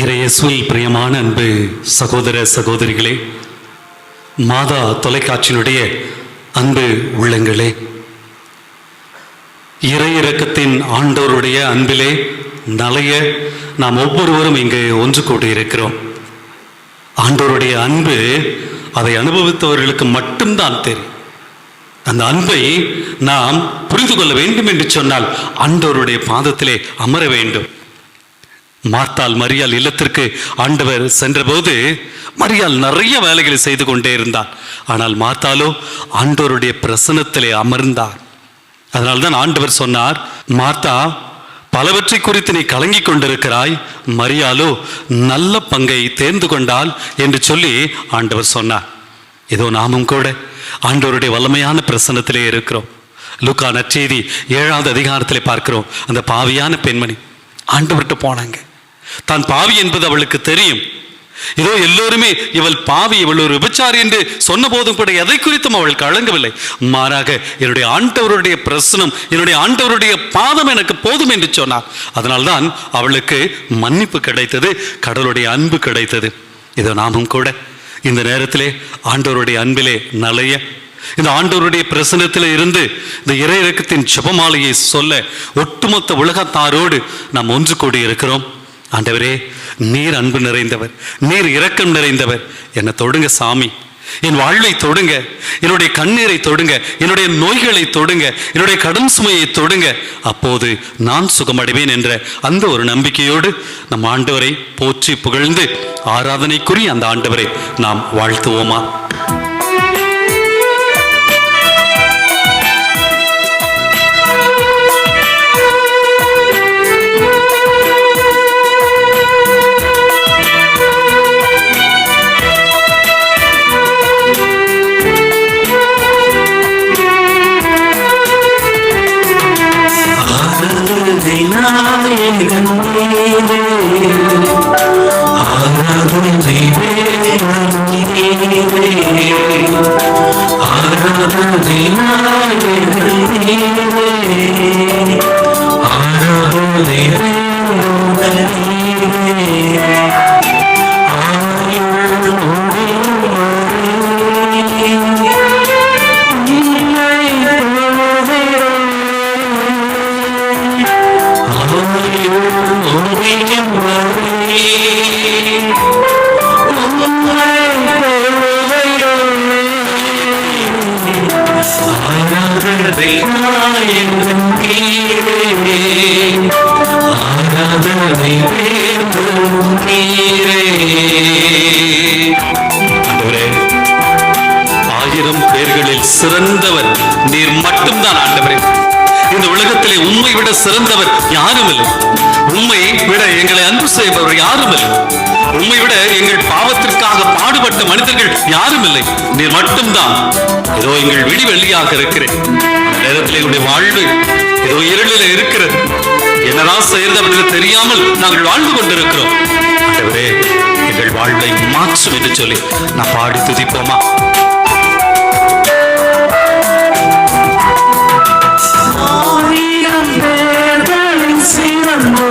இயேசுவில் பிரியமான அன்பு சகோதர சகோதரிகளே, மாதா தொலைக்காட்சியினுடைய அன்பு உள்ளங்களே, இறை இரக்கத்தின் ஆண்டவருடைய அன்பிலே நலைய நாம் ஒவ்வொருவரும் இங்கு ஒன்று கூடி இருக்கிறோம். ஆண்டவருடைய அன்பு அதை அனுபவித்தவர்களுக்கு மட்டும்தான் தெரியும். அந்த அன்பை நாம் புரிந்து கொள்ள வேண்டும் என்று சொன்னால் ஆண்டவருடைய பாதத்திலே அமர வேண்டும். மார்த்தாள் மரியாள் இல்லத்திற்கு ஆண்டவர் சென்றபோது மரியாள் நிறைய வேலைகளை செய்து கொண்டே இருந்தார். ஆனால் மார்த்தாளோ ஆண்டவருடைய பிரசன்னத்திலே அமர்ந்தார். அதனால்தான் ஆண்டவர் சொன்னார், மார்த்தா, பலவற்றை குறித்து நீ கலங்கி கொண்டிருக்கிறாய், மரியாளோ நல்ல பங்கை தேர்ந்து கொண்டாள் என்று சொல்லி ஆண்டவர் சொன்னார். ஏதோ நாமும் கூட ஆண்டவருடைய வல்லமையான பிரசன்னத்திலே இருக்கிறோம். லூக்கா நற்செய்தி 7வது அதிகாரத்திலே பார்க்கிறோம். அந்த பாவியான பெண்மணி ஆண்டவர்கிட்ட போனாங்க. தான் பாவி என்பது அவளுக்கு தெரியும். இதோ எல்லோருமே இவள் பாவி, இவள் ஒரு விபச்சாரி என்று சொன்ன போதும் கூட எதை குறித்தும் அவள் கலங்கவில்லை. மாறாக என்னுடைய ஆண்டவருடைய பிரசனம், என்னுடைய ஆண்டவருடைய பாதம் எனக்கு போதும் என்று சொன்னார். அதனால்தான் அவளுக்கு மன்னிப்பு கிடைத்தது, கடவுளுடைய அன்பு கிடைத்தது. இதோ நாமும் கூட இந்த நேரத்திலே ஆண்டவருடைய அன்பிலே நலைய, இந்த ஆண்டவருடைய பிரசன்னத்தில் இருந்து இந்த இறை இரக்கத்தின் ஜெபமாலையை சொல்ல ஒட்டுமொத்த உலகத்தாரோடு நாம் ஒன்று கூடி இருக்கிறோம். ஆண்டவரே, நீர் அன்பு நிறைந்தவர், நீர் இரக்கம் நிறைந்தவர், என்னை தொடுங்க சாமி, என் வாழ்வை தொடுங்க, என்னுடைய கண்ணீரை தொடுங்க, என்னுடைய நோய்களை தொடுங்க, என்னுடைய கடன் சுமையை தொடுங்க, அப்போது நான் சுகமடைவேன் என்ற அந்த ஒரு நம்பிக்கையோடு நம் ஆண்டவரை போற்றி புகழ்ந்து ஆராதனைக்குரிய அந்த ஆண்டவரை நாம் வாழ்த்துவோமா? ஆயிரம் பேர்களில் சிறந்தவர் நீர் மட்டும்தான் ஆண்டவரே. இந்த உலகத்திலே உம்மை விட சிறந்தவர் யாரும் இல்லை. உம்மை விட எங்களை அன்பு செய்பவர் யாரும் இல்லை. உம்மை விட எங்கள் பாவத்திற்காக பாடுபட்ட மனிதர்கள் யாரும் இல்லை. நீர் மட்டும்தான். ஏதோ எங்கள் விடிவெள்ளியாக இருக்கிறேன். நேரத்தில் எங்களுடைய வாழ்வு ஏதோ இருளில் இருக்கிறது. என்னதான் செய்யறது அப்படின்னு தெரியாமல் நாங்கள் வாழ்ந்து கொண்டிருக்கிறோம். ஆண்டவரே, எங்கள் வாழ்வை மாற்றும் என்று சொல்லி நான் பாடி துதிப்போமா? சிறந்தோ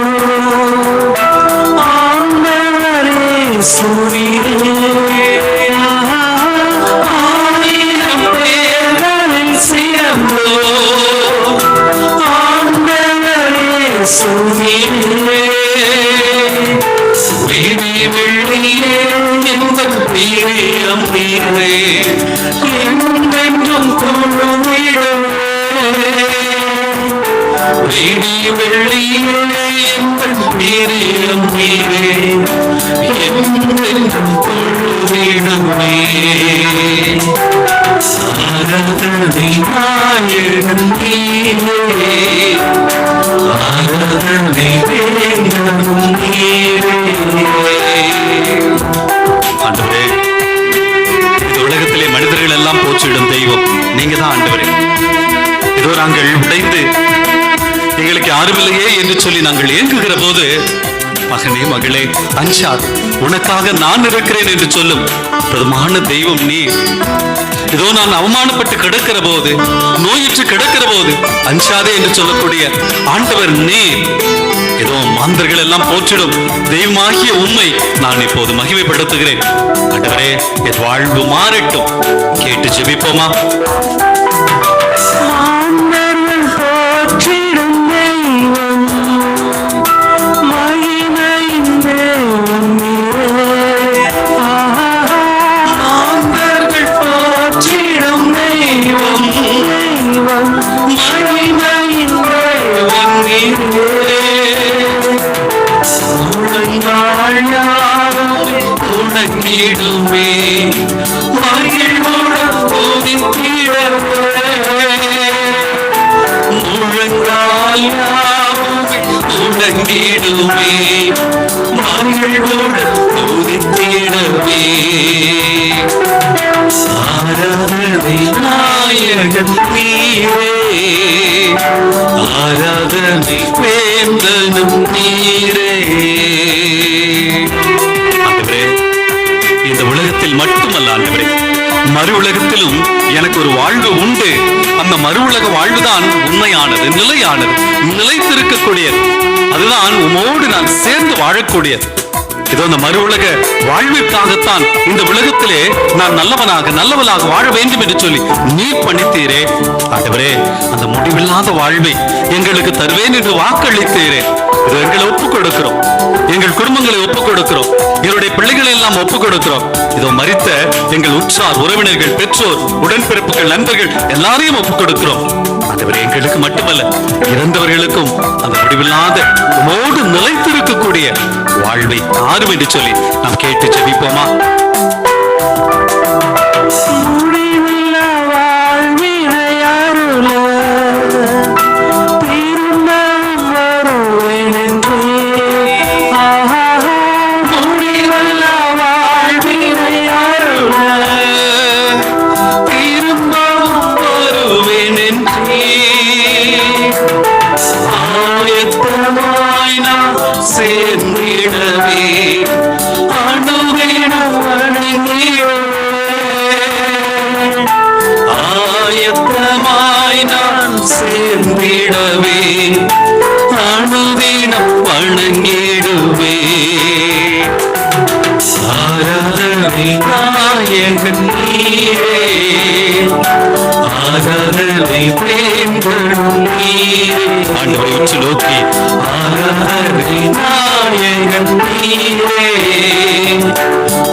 ஆண்டவரே உலகத்திலே மனிதர்கள் எல்லாம் போற்றிடும் தெய்வம் நீங்க தான் ஆண்டவரே. இதோ நாங்கள் உடைந்து எங்களுக்கு யாருமில்லையே என்று சொல்லி நாங்கள் ஏங்குகிற போது, மகனே மகளே அஞ்சாது, உனக்காக நான் இருக்கிறேன் என்று சொல்லும் பிரதமான தெய்வம் நீ. இதோ நான் அவமானப்பட்டு கிடக்கிற போது, நோயுற்று கிடக்கிற போது அஞ்சாதே என்று சொல்லக்கூடிய ஆண்டவர் நீ. ஏதோ மாந்தர்கள் எல்லாம் போற்றிடும் தெய்வமாகிய உண்மை நான் இப்போது மகிமைப்படுத்துகிறேன். ஆண்டவரே என் வாழ்வு மாறட்டும். கேட்டு ஜெபிப்போமா? ஆராதனை வேந்தனும் நீரே. இந்த உலகத்தில் மட்டுமல்ல ஆண்டவரே, மறு உலகத்திலும் எனக்கு ஒரு வாழ்வு உண்டு. அந்த மறு உலக வாழ்வுதான் உண்மையானது, நிலையானது, நிலைத்திருக்கக்கூடியது. அதுதான் உமோடு நான் சேர்ந்து வாழக்கூடியது. இதோ அந்த மறு உலக வாழ்விற்காகத்தான் இந்த உலகத்திலே நான் நல்லவனாக வாழ வேண்டும் என்று சொல்லி நீ பணித்தீரே. ஆண்டவரே, அந்த முடிவில்லாத வாழ்வை எங்களுக்கு தருவேன் என்று வாக்களித்தீரே. இதோ எங்களை ஒப்புக் கொடுக்கிறோம், எங்கள் குடும்பங்களை ஒப்புக் கொடுக்கிறோம், எங்களுடைய பிள்ளைகளை எல்லாம் ஒப்புக் கொடுக்கிறோம். இதோ மரித்த எங்கள் உற்றார் உறவினர்கள், பெற்றோர், உடன்பிறப்புகள், நண்பர்கள் எல்லாரையும் ஒப்புக் கொடுக்கிறோம். ஆண்டவரே, எங்களுக்கு மட்டுமல்ல இறந்தவர்களுக்கும் அந்த முடிவில்லாத உமோடு நிலைத்திருக்கக்கூடிய வாழ்வை தாரும் என்று சொல்லி நாம் கேட்டு ஜெபிப்போமா? ஆண்டவரை உற்று நோக்கி ஆராதனை நாயகன் நீரே,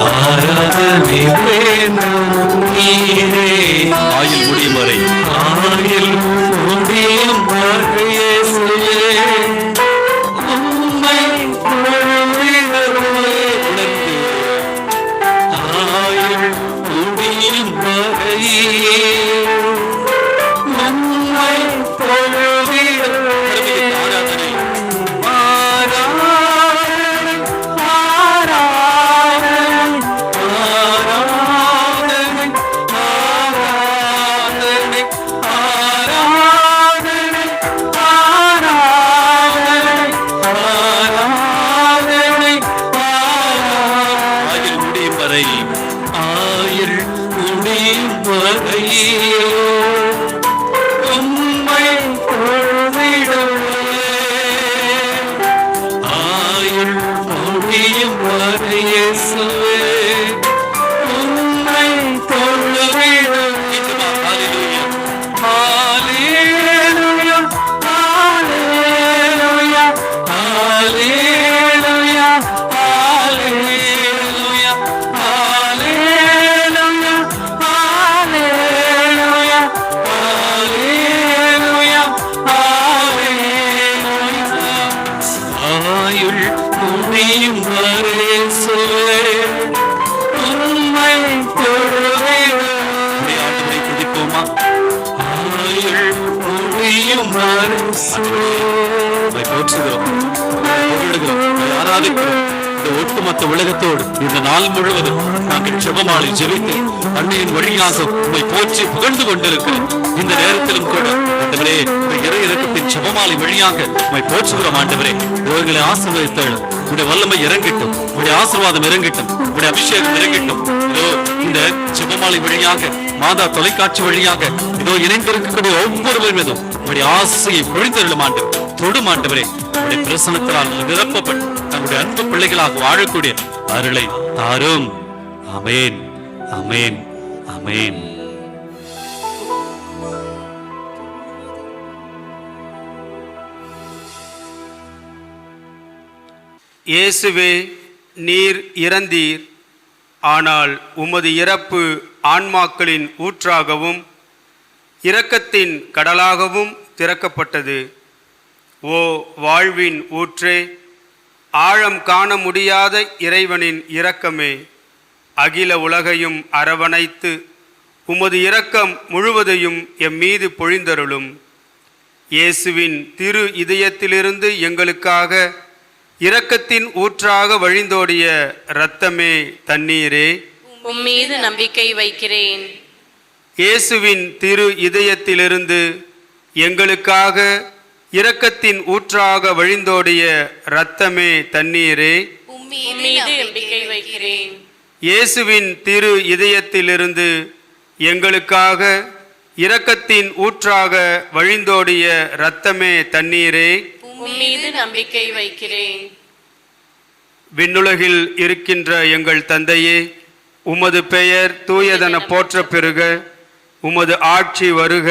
ஆராதனை வேந்தனும் நீரே. ஆயுள் முடியும் வரை, ஆயுள் முடியும் வரை உம்மை ஆயுள் முடியும் வரை போற்றுகிறோம், புகழுகிறோம், ஆராதிக்கிறோம். இந்த ஒட்டுமொத்த உலகத்தோடு இந்த நாள் முழுவதும் நாங்கள் ஜெபமாலை ஜெபித்து அன்னையின் வழியாக உண்மை போற்றி புகழ்ந்து கொண்டிருக்கிறோம். இந்த நேரத்திலும் கூட ஆண்டவரே, இறை இறக்கத்தின் ஜெபமாலை வழியாக உண்மை போற்றுகிறோம். ஆண்டவரே, இவர்களை ஆசீர்வதித்தாள். உடைய வல்லமை இறங்கட்டும், உடைய ஆசீர்வாதம் இறங்கட்டும், உடைய அபிஷேகம் இறங்கட்டும். இதோ இந்த ஜெபமாலை வழியாக, மாதா தொலைக்காட்சி வழியாக இதோ இணைந்திருக்கக்கூடிய ஒவ்வொருவர் மீதும் உடைய ஆசையை பொழிந்தருளும் ஆண்டவர். தொடும் ஆண்டவரே, உடைய பிரசனத்தால் நிரப்பப்பட்டு தங்களுடைய அன்பு பிள்ளைகளாக வாழக்கூடிய அருளை தாரும். ஆமென், ஆமென், ஆமென். இயேசுவே, நீர் இறந்தீர், ஆனால் உமது இறப்பு ஆன்மாக்களின் ஊற்றாகவும் இரக்கத்தின் கடலாகவும் திறக்கப்பட்டது. ஓ வாழ்வின் ஊற்றே, ஆழம் காண முடியாத இறைவனின் இரக்கமே, அகில உலகையும் அரவணைத்து உமது இரக்கம் முழுவதையும் எம்மீது பொழிந்தருளும். இயேசுவின் திரு இதயத்திலிருந்து எங்களுக்காக இரக்கத்தின் ஊற்றாக வழிந்தோடிய இரத்தமே, தண்ணீரே, உம்மீது நம்பிக்கை வைக்கிறேன். இயேசுவின் திரு இதயத்திலிருந்து எங்களுக்காக இரக்கத்தின் ஊற்றாக வழிந்தோடிய இரத்தமே, தண்ணீரே, உம்மீது நம்பிக்கை வைக்கிறேன். இயேசுவின் திரு இதயத்திலிருந்து எங்களுக்காக இரக்கத்தின் ஊற்றாக வழிந்தோடிய இரத்தமே, தண்ணீரே, உம்மீது நம்பிக்கை வைக்கிறேன். விண்ணுலகில் இருக்கின்ற எங்கள் தந்தையே, உமது பெயர் தூயதென போற்ற பெறுக. உமது ஆட்சி வருக.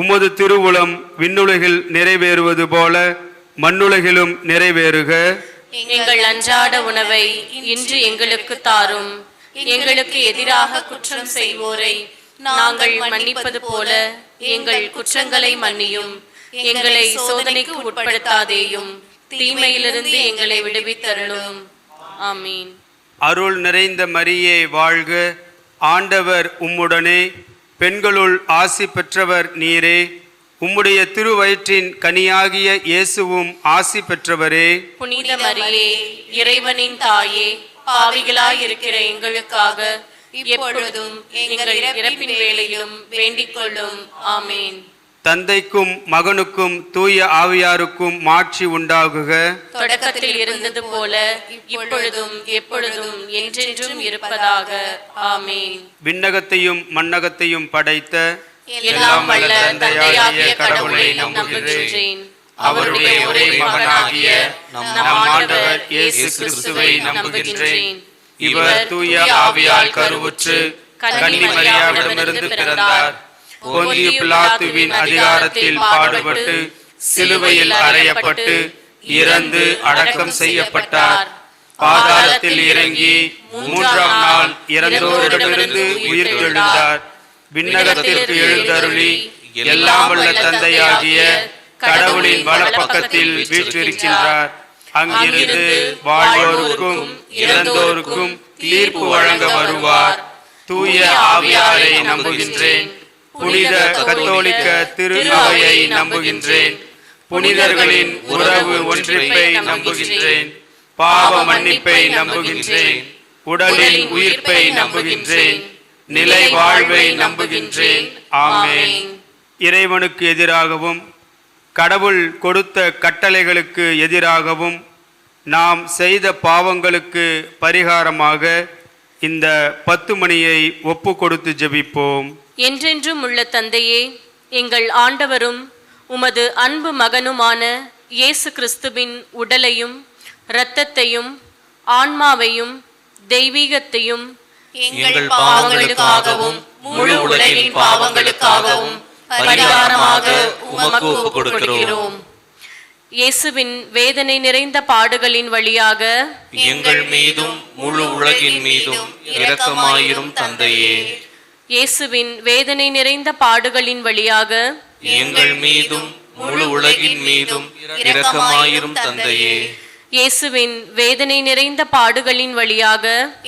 உமது திருவுளம் விண்ணுலகில் நிறைவேறுவது போல மண்ணுலகிலும் நிறைவேறுக. எங்கள் அன்றாட உணவை இன்று எங்களுக்கு தாரும். எங்களுக்கு எதிராக குற்றம் செய்வோரை நாங்கள் மன்னிப்பது போல எங்கள் குற்றங்களை மன்னியும். எங்களை சோதனைக்கு உட்படுத்தாதேயும், தீமையிலிருந்து எங்களை விடுவித்தருளும். ஆமீன். அருள் நிறைந்த மரியே வாழ்க. ஆண்டவர் உம்முடனே, பெண்களுள் ஆசி பெற்றவர் நீரே. உம்முடைய திருவயிற்றின் கனியாகிய இயேசுவும் ஆசி பெற்றவரே. புனித மரியே, இறைவனின் தாயே, பாவிகளாயிருக்கிற எங்களுக்காக எப்பொழுதும் எங்கள் இறப்பின் வேளையிலும் வேண்டிக் கொள்ளும். ஆமீன். தந்தைக்கும் மகனுக்கும் தூய ஆவியாருக்கும் மாட்சி உண்டாகுக. தொடக்கத்தில் இருந்தது போல இப்பொழுதும் எப்பொழுதும் என்றென்றும் இருப்பதாக. ஆமீன். விண்ணகத்தையும் மண்ணகத்தையும் படைத்த எல்லாம் வல்ல தந்தையாகிய கடவுளை நம்புகின்றேன். அவருடைய ஒரே மகனாகிய நம் ஆண்டவர் இயேசு கிறிஸ்துவை நம்புகின்றேன். இவர் தூய ஆவியால் கருவுற்று கன்னி மரியாவிடமிருந்து பிறந்தார். பொந்திய பிலாத்துவின் அதிகாரத்தில் பாடுபட்டு சிலுவையில் அறையப்பட்டு இறந்து அடக்கம் செய்யப்பட்டார். பாதாளத்தில் இறங்கி மூன்றாம் நாள் இறந்தோரிடமிருந்து உயிர் தெழுந்தார். விண்ணகத்திற்கு எழுந்தருளி எல்லாம் வல்ல தந்தையாகிய கடவுளின் வலப்பக்கத்தில் வீற்றிருக்கின்றார். அங்கிருந்து வாழ்வோருக்கும் இறந்தோருக்கும் தீர்ப்பு வழங்க வருவார். தூய ஆவியாரை நம்புகின்றேன். புனித கத்தோலிக்க திரு அவையை நம்புகின்றேன். புனிதர்களின் உறவு ஒன்றிப்பை நம்புகின்றேன். பாவ மன்னிப்பை நம்புகின்றேன். உடலின் உயிர்ப்பை நம்புகின்றேன். நிலை வாழ்வை நம்புகின்றேன். ஆமென். இறைவனுக்கு எதிராகவும் கடவுள் கொடுத்த கட்டளைகளுக்கு எதிராகவும் நாம் செய்த பாவங்களுக்கு பரிகாரமாக இந்த 10 மணியை ஒப்பு கொடுத்து ஜெபிப்போம். என்றென்றும் உள்ள தந்தையே, எங்கள் ஆண்டவரும் உமது அன்பு மகனுமான இயேசு கிறிஸ்துவின் உடலையும் இரத்தத்தையும் ஆன்மாவையும் தெய்வீகத்தையும் எங்கள் பாவங்களுக்காகவும் முழு உலகின் பாவங்களுக்காகவும் பரிகாரமாக உமக்கு ஒப்புக் கொடுக்கிறோம். இயேசுவின் வேதனை நிறைந்த பாடுகளின் வழியாக எங்கள் மீதும் முழு உலகின் மீதும் இரக்கமாயிரும் தந்தையே. இயேசுவின் வேதனை நிறைந்த பாடுகளின் வழியாக எங்கள் மீதும் முழு உலகின் மீதும் இரக்கமாயிரும் தந்தையே. இயேசுவின் வேதனை நிறைந்த பாடுகளின் வழியாக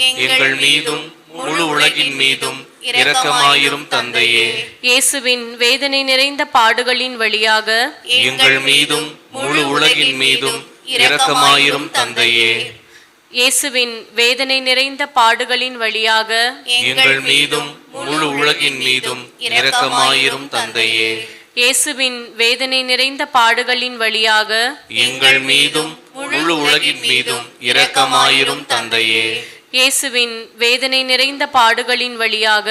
எங்கள் மீதும் முழு உலகின் மீதும் இரக்கமாயிரும் தந்தையே. இயேசுவின் வேதனை நிறைந்த பாடுகளின் வழியாக எங்கள் மீதும் முழு உலகின் மீதும் இரக்கமாயிரும் தந்தையே. இயேசுவின் வேதனை நிறைந்த பாடுகளின் வழியாக எங்கள் மீதும் முழு உலகின் மீதும் இரக்கமாயிரும் தந்தையே. இயேசுவின் வேதனை நிறைந்த பாடுகளின் வழியாக எங்கள் மீதும் முழு உலகின் மீதும் இரக்கமாயிரும் தந்தையே. இயேசுவின் வேதனை நிறைந்த பாடுகளின் வழியாக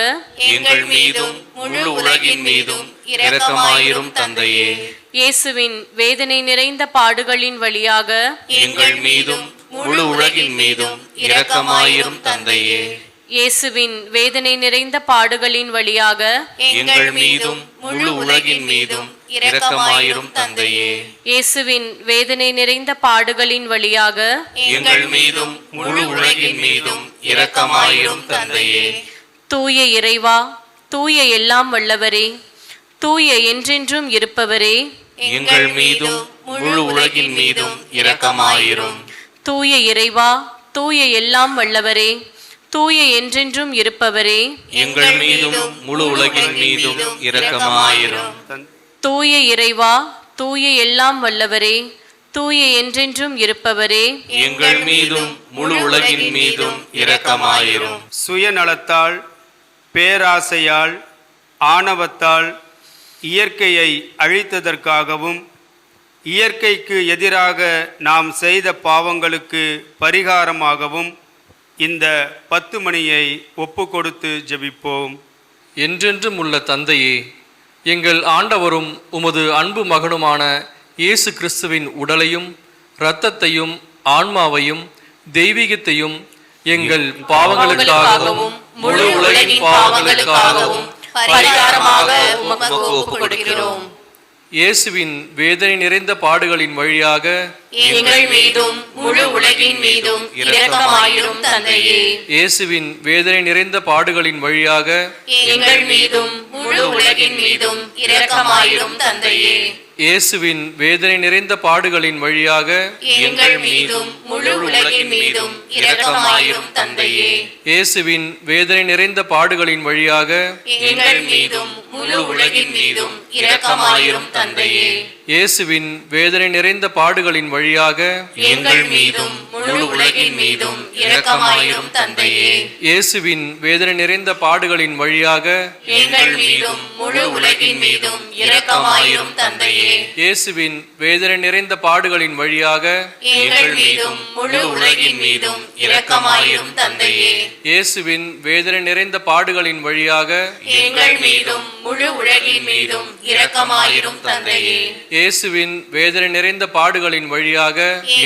எங்கள் மீதும் முழு உலகின் மீதும் இரக்கமாயிரும் தந்தையே. இயேசுவின் வேதனை நிறைந்த பாடுகளின் வழியாக எங்கள் மீதும் முழு உலகின் மீதும் இரக்கமாயிரும் தந்தையே. இயேசுவின் வேதனை நிறைந்த பாடுகளின் வழியாக எங்கள் மீதும் முழு உலகின் மீதும் இரக்கமாயிரும் தந்தையே. இயேசுவின் வேதனை நிறைந்த பாடுகளின் வழியாக எங்கள் மீதும் முழு உலகின் மீதும் இரக்கமாயிரும் தந்தையே. தூய இறைவா, தூய எல்லாம் வல்லவரே, தூய என்றென்றும் இருப்பவரே, எங்கள் மீதும் முழு உலகின் மீதும் இரக்கமாயிரும். தூய இறைவா, தூய எல்லாம் வல்லவரே, தூய என்றென்றும் இருப்பவரே, எங்கள் மீதும் முழு உலகின் மீதும் இரக்கமாயிரும். தூய இறைவா, தூய எல்லாம் வல்லவரே, தூய என்றென்றும் இருப்பவரே, எங்கள் மீதும் முழு உலகின் மீதும் இரக்கமாயிரும். சுயநலத்தால், பேராசையால், ஆணவத்தால் இயற்கையை அழித்ததற்காகவும் இயற்கைக்கு எதிராக நாம் செய்த பாவங்களுக்கு பரிகாரமாகவும் இந்த 10 மணியை ஒப்பு கொடுத்து ஜெபிப்போம். என்றென்றும் உள்ள தந்தையே, எங்கள் ஆண்டவரும் உமது அன்பு மகனுமான இயேசு கிறிஸ்துவின் உடலையும் இரத்தத்தையும் ஆன்மாவையும் தெய்வீகத்தையும் எங்கள் பாவங்களுக்காகவும் முழு உலகின் பாவங்களுக்காகவும் பரிகாரமாக உமக்கு ஒப்புக் கொடுக்கிறோம். இயேசுவின் வேதனை நிறைந்த பாடுகளின் வழியாக எங்கள் மீதும் முழு உலகின் மீதும் இரக்கமாயிரும் தந்தையே. இயேசுவின் வேதனை நிறைந்த பாடுகளின் வழியாக எங்கள் மீதும் முழு உலகின் மீதும் இரக்கமாயிரும் தந்தையே. இயேசுவின் வேதனை நிறைந்த பாடுகளின் வழியாக எங்கள் மீதும் முழு உலகின் மீதும் இரக்கமாயிரும் தந்தையே. இயேசுவின் வேதனை நிறைந்த பாடுகளின் வழியாக எங்கள் மீதும் முழு உலகின் மீதும் இரக்கமாயிரும் தந்தையே. இயேசுவின் வேதனை நிறைந்த பாடுகளின் வழியாக எங்கள் மீதும் முழு உலகின் மீதும் இரக்கமாயிரும் தந்தையே. இயேசுவின் வேதனை நிறைந்த பாடுகளின் வழியாக எங்கள் மீதும் முழு உலகின் மீதும் இரக்கமாயிரும் தந்தையே. இயேசுவின் வேதனை நிறைந்த பாடுகளின் வழியாக எங்கள் மீதும் முழு உலகின் மீதும் இரக்கமாயிரும் தந்தையே. இயேசுவின் வேதனை நிறைந்த பாடுகளின் வழியாக எங்கள் மீதும் முழு உலகின் மீதும் இரக்கமாயிரும் தந்தையே. இயேசுவின் வேதனை நிறைந்த பாடுகளின் வழியாக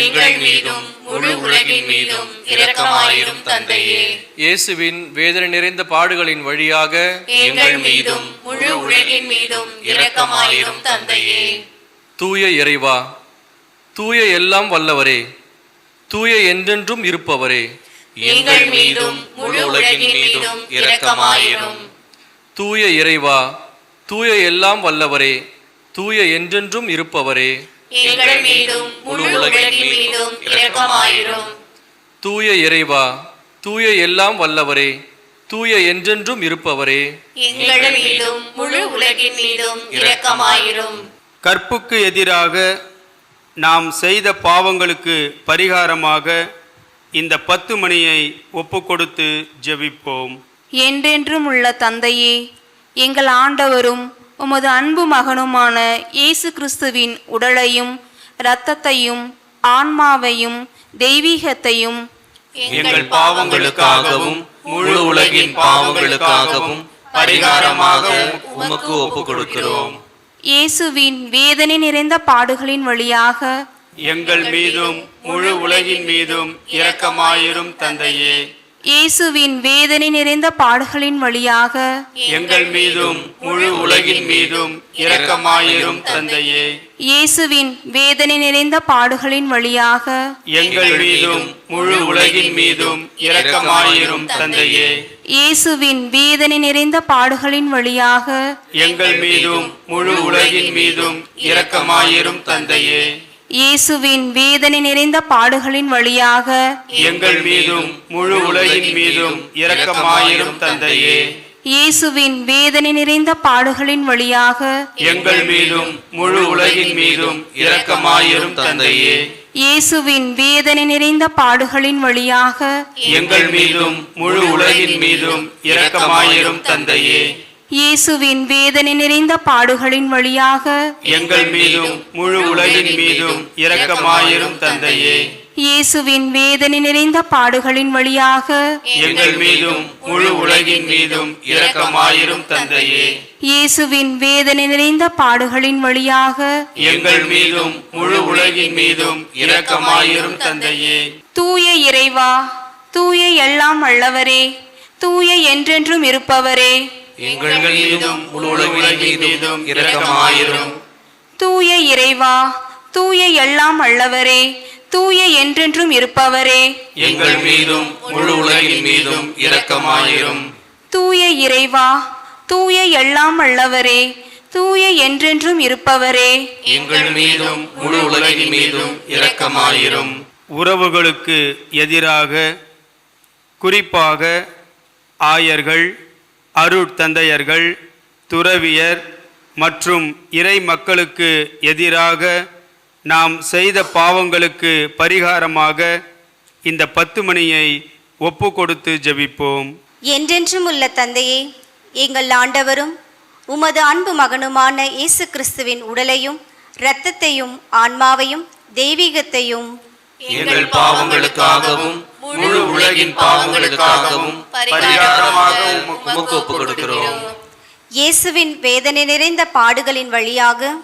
எங்கள் மீதும் முழு உலகின் மீதும் இரக்கமாயிரும் தந்தையே. இயேசுவின் வேதனை நிறைந்த பாடுகளின் வழியாக எங்கள் மீதும் முழு உலகின் மீதும் இரக்கமாயிரும் தந்தையே. தூய இறைவா, தூய எல்லாம் வல்லவரே, தூய என்றென்றும் இருப்பவரே, எங்கள் மீதும் முழு உலகின் மீதும் இரக்கமாயிரும். தூய இறைவா, தூய எல்லாம் வல்லவரே, தூய என்றென்றும் இருப்பவரே, எங்கள் மீதும் முழு உலகின் மீதும் இரக்கமாயிரும். தூய இறைவா, தூய எல்லாம் வல்லவரே, தூய என்றென்றும் இருப்பவரே, எங்கள் மீதும் முழு உலகின் மீதும் இரக்கமாயிரும். கற்புக்கு எதிராக நாம் செய்த பாவங்களுக்கு பரிகாரமாக இந்த 10 மணியை ஒப்பு கொடுத்து ஜெபிப்போம். என்றென்றும் உள்ள தந்தையே, எங்கள் ஆண்டவரும் உமது அன்பு மகனுமான இயேசு கிறிஸ்துவின் உடலையும் இரத்தத்தையும் ஆன்மாவையும் தெய்வீகத்தையும் எங்கள் பாவங்களுக்காகவும் முழு உலகின் பாவங்களுக்காகவும் பரிகாரமாக உமக்கு ஒப்பு கொடுக்கிறோம். இயேசுவின் வேதனை நிறைந்த பாடுகளின் வழியாக எங்கள் மீதும் முழு உலகின் மீதும் இரக்கமாயிரும் தந்தையே. இயேசுவின் வேதனை நிறைந்த பாடுகளின் வழியாக எங்கள் மீதும் முழு உலகின் மீதும் இரக்கமாயிரும் தந்தையே. இயேசுவின் வேதனை நிறைந்த பாடுகளின் வழியாக எங்கள் மீதும் முழு உலகின் மீதும் இரக்கமாயிரும் தந்தையே. இயேசுவின் வேதனை நிறைந்த பாடுகளின் வழியாக எங்கள் மீதும் முழு உலகின் மீதும் இரக்கமாயிரும் தந்தையே. இயேசுவின் வேதனை நிறைந்த பாடுகளின் வழியாக எங்கள் மீதும் முழு உலகின் மீதும் இரக்கமாயிரும் தந்தையே. இயேசுவின் வேதனை நிறைந்த பாடுகளின் வழியாக எங்கள் மீதும் முழு உலகின் மீதும் இரக்கமாயிரும் தந்தையே. இயேசுவின் வேதனை நிறைந்த பாடுகளின் வழியாக எங்கள் மீதும் முழு உலகின் மீதும் இரக்கமாயிரும் தந்தையே. இயேசுவின் வேதனை நிறைந்த பாடுகளின் வழியாக எங்கள் மீதும் முழு உலகின் மீதும் இரக்கமாயிரும் தந்தையே. இயேசுவின் வேதனை நிறைந்த பாடுகளின் வழியாக எங்கள் மீதும் முழு உலகின் மீதும் இரக்கமாயிரும் தந்தையே. இயேசுவின் வேதனை நிறைந்த பாடுகளின் வழியாக எங்கள் மீதும் முழு உலகின் மீதும் இரக்கமாயிரும் தந்தையே. தூய இறைவா, தூய எல்லாம் வல்லவரே, தூய என்றென்றும் இருப்பவரே, எங்கள் மீதும் முழு உலகின் மீதும் இரக்கமாயிரும். தூய இறைவா, தூய எல்லாம் வல்லவரே, தூய என்றென்றும் இருப்பவரே, எங்கள் மீதும் முழு உலகின் மீதும் இரக்கமாயிரும். தூய இறைவா, தூய எல்லாம் வல்லவரே, தூய என்றென்றும் இருப்பவரே, எங்கள் மீதும் முழு உலகின் மீதும் இரக்கமாயிரும். உறவுகளுக்கு எதிராக, குறிப்பாக ஆயர்கள், அருட்தந்தையர்கள், துறவியர் மற்றும் இறை மக்களுக்கு எதிராக நாம் செய்த பாவங்களுக்கு பரிகாரமாக இந்த 10 மணியை ஒப்பு கொடுத்து ஜெபிப்போம். என்றென்றும் உள்ள தந்தையே, எங்கள் ஆண்டவரும் உமது அன்பு மகனுமான இயேசு கிறிஸ்துவின் உடலையும் இரத்தத்தையும் ஆன்மாவையும் தெய்வீகத்தையும் எங்கள் பாவங்களுக்காகவும் முழு உலகின் பாவங்களுக்காகவும் பரிகாரமாக உமக்கு ஒப்புக் கொடுக்கிறோம். இயேசுவின் வேதனை நிறைந்த பாடுகளின் வழியாக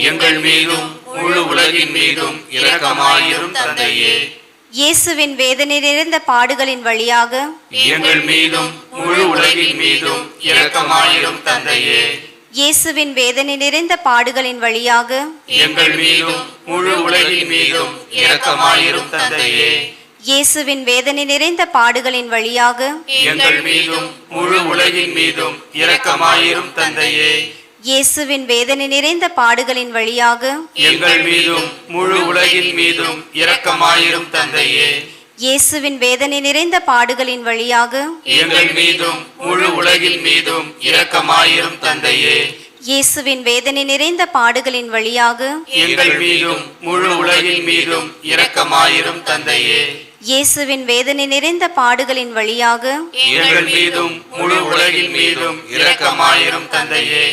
எங்கள் மீதும் முழு உலகின் மீதும் இரக்கமாயிரும் தந்தையே. இயேசுவின் வேதனை நிறைந்த பாடுகளின் வழியாக எங்கள் மீதும் முழு உலகின் மீதும் இரக்கமாயிரும் தந்தையே. இயேசுவின் வேதனை நிறைந்த பாடுகளின் வழியாக எங்கள் மீதும் முழு உலகின் மீதும் இரக்கமாயிரும் தந்தையே. இயேசுவின் வேதனை நிறைந்த பாடுகளின் வழியாக எங்கள் மீதும் முழு உலகின் மீதும் இரக்கமாயிரும் தந்தையே. இயேசுவின் வேதனை நிறைந்த பாடுகளின் வழியாக எங்கள் மீதும் முழு உலகின் மீதும் இரக்கமாயிரும் தந்தையே. இயேசுவின் வேதனை நிறைந்த பாடுகளின் வழியாக எங்கள் மீதும் முழு உலகின் மீதும் இரக்கமாயிரும் தந்தையே. இயேசுவின் வேதனை நிறைந்த பாடுகளின் வழியாக எங்கள் மீதும் முழு உலகின் மீதும் இரக்கமாயிரும் தந்தையே. இயேசுவின் வேதனை நிறைந்த பாடுகளின் வழியாக எங்கள் மீதும் முழு உலகின் மீதும் இரக்கமாயிரும் தந்தையே.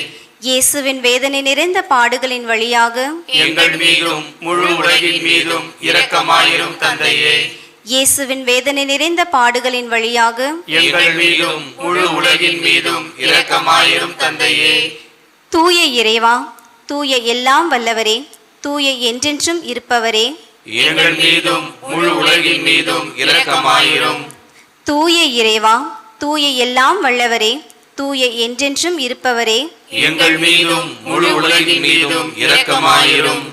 இயேசுவின் வேதனை நிறைந்த பாடுகளின் வழியாக எங்கள் மீதும் முழு உலகின் மீதும் இரக்கமாயிரும் தந்தையே. இயேசுவின் வேதனை நிறைந்த பாடுகளின் வழியாக எங்கள் மீதும் முழு உலகின் மீதும் இரக்கமாயிரும் தந்தையே. தூய இறைவா, தூய எல்லாம் வல்லவரே, தூய என்றென்றும் இருப்பவரே, எங்கள் மீதும் முழு உலகின் மீதும் இரக்கமாயிரும். தூய இறைவா, தூய எல்லாம் வல்லவரே, தூய என்றென்றும் இருப்பவரே, எங்கள் மீதும் முழு உலகின் மீதும் இரக்கமாயிரும்.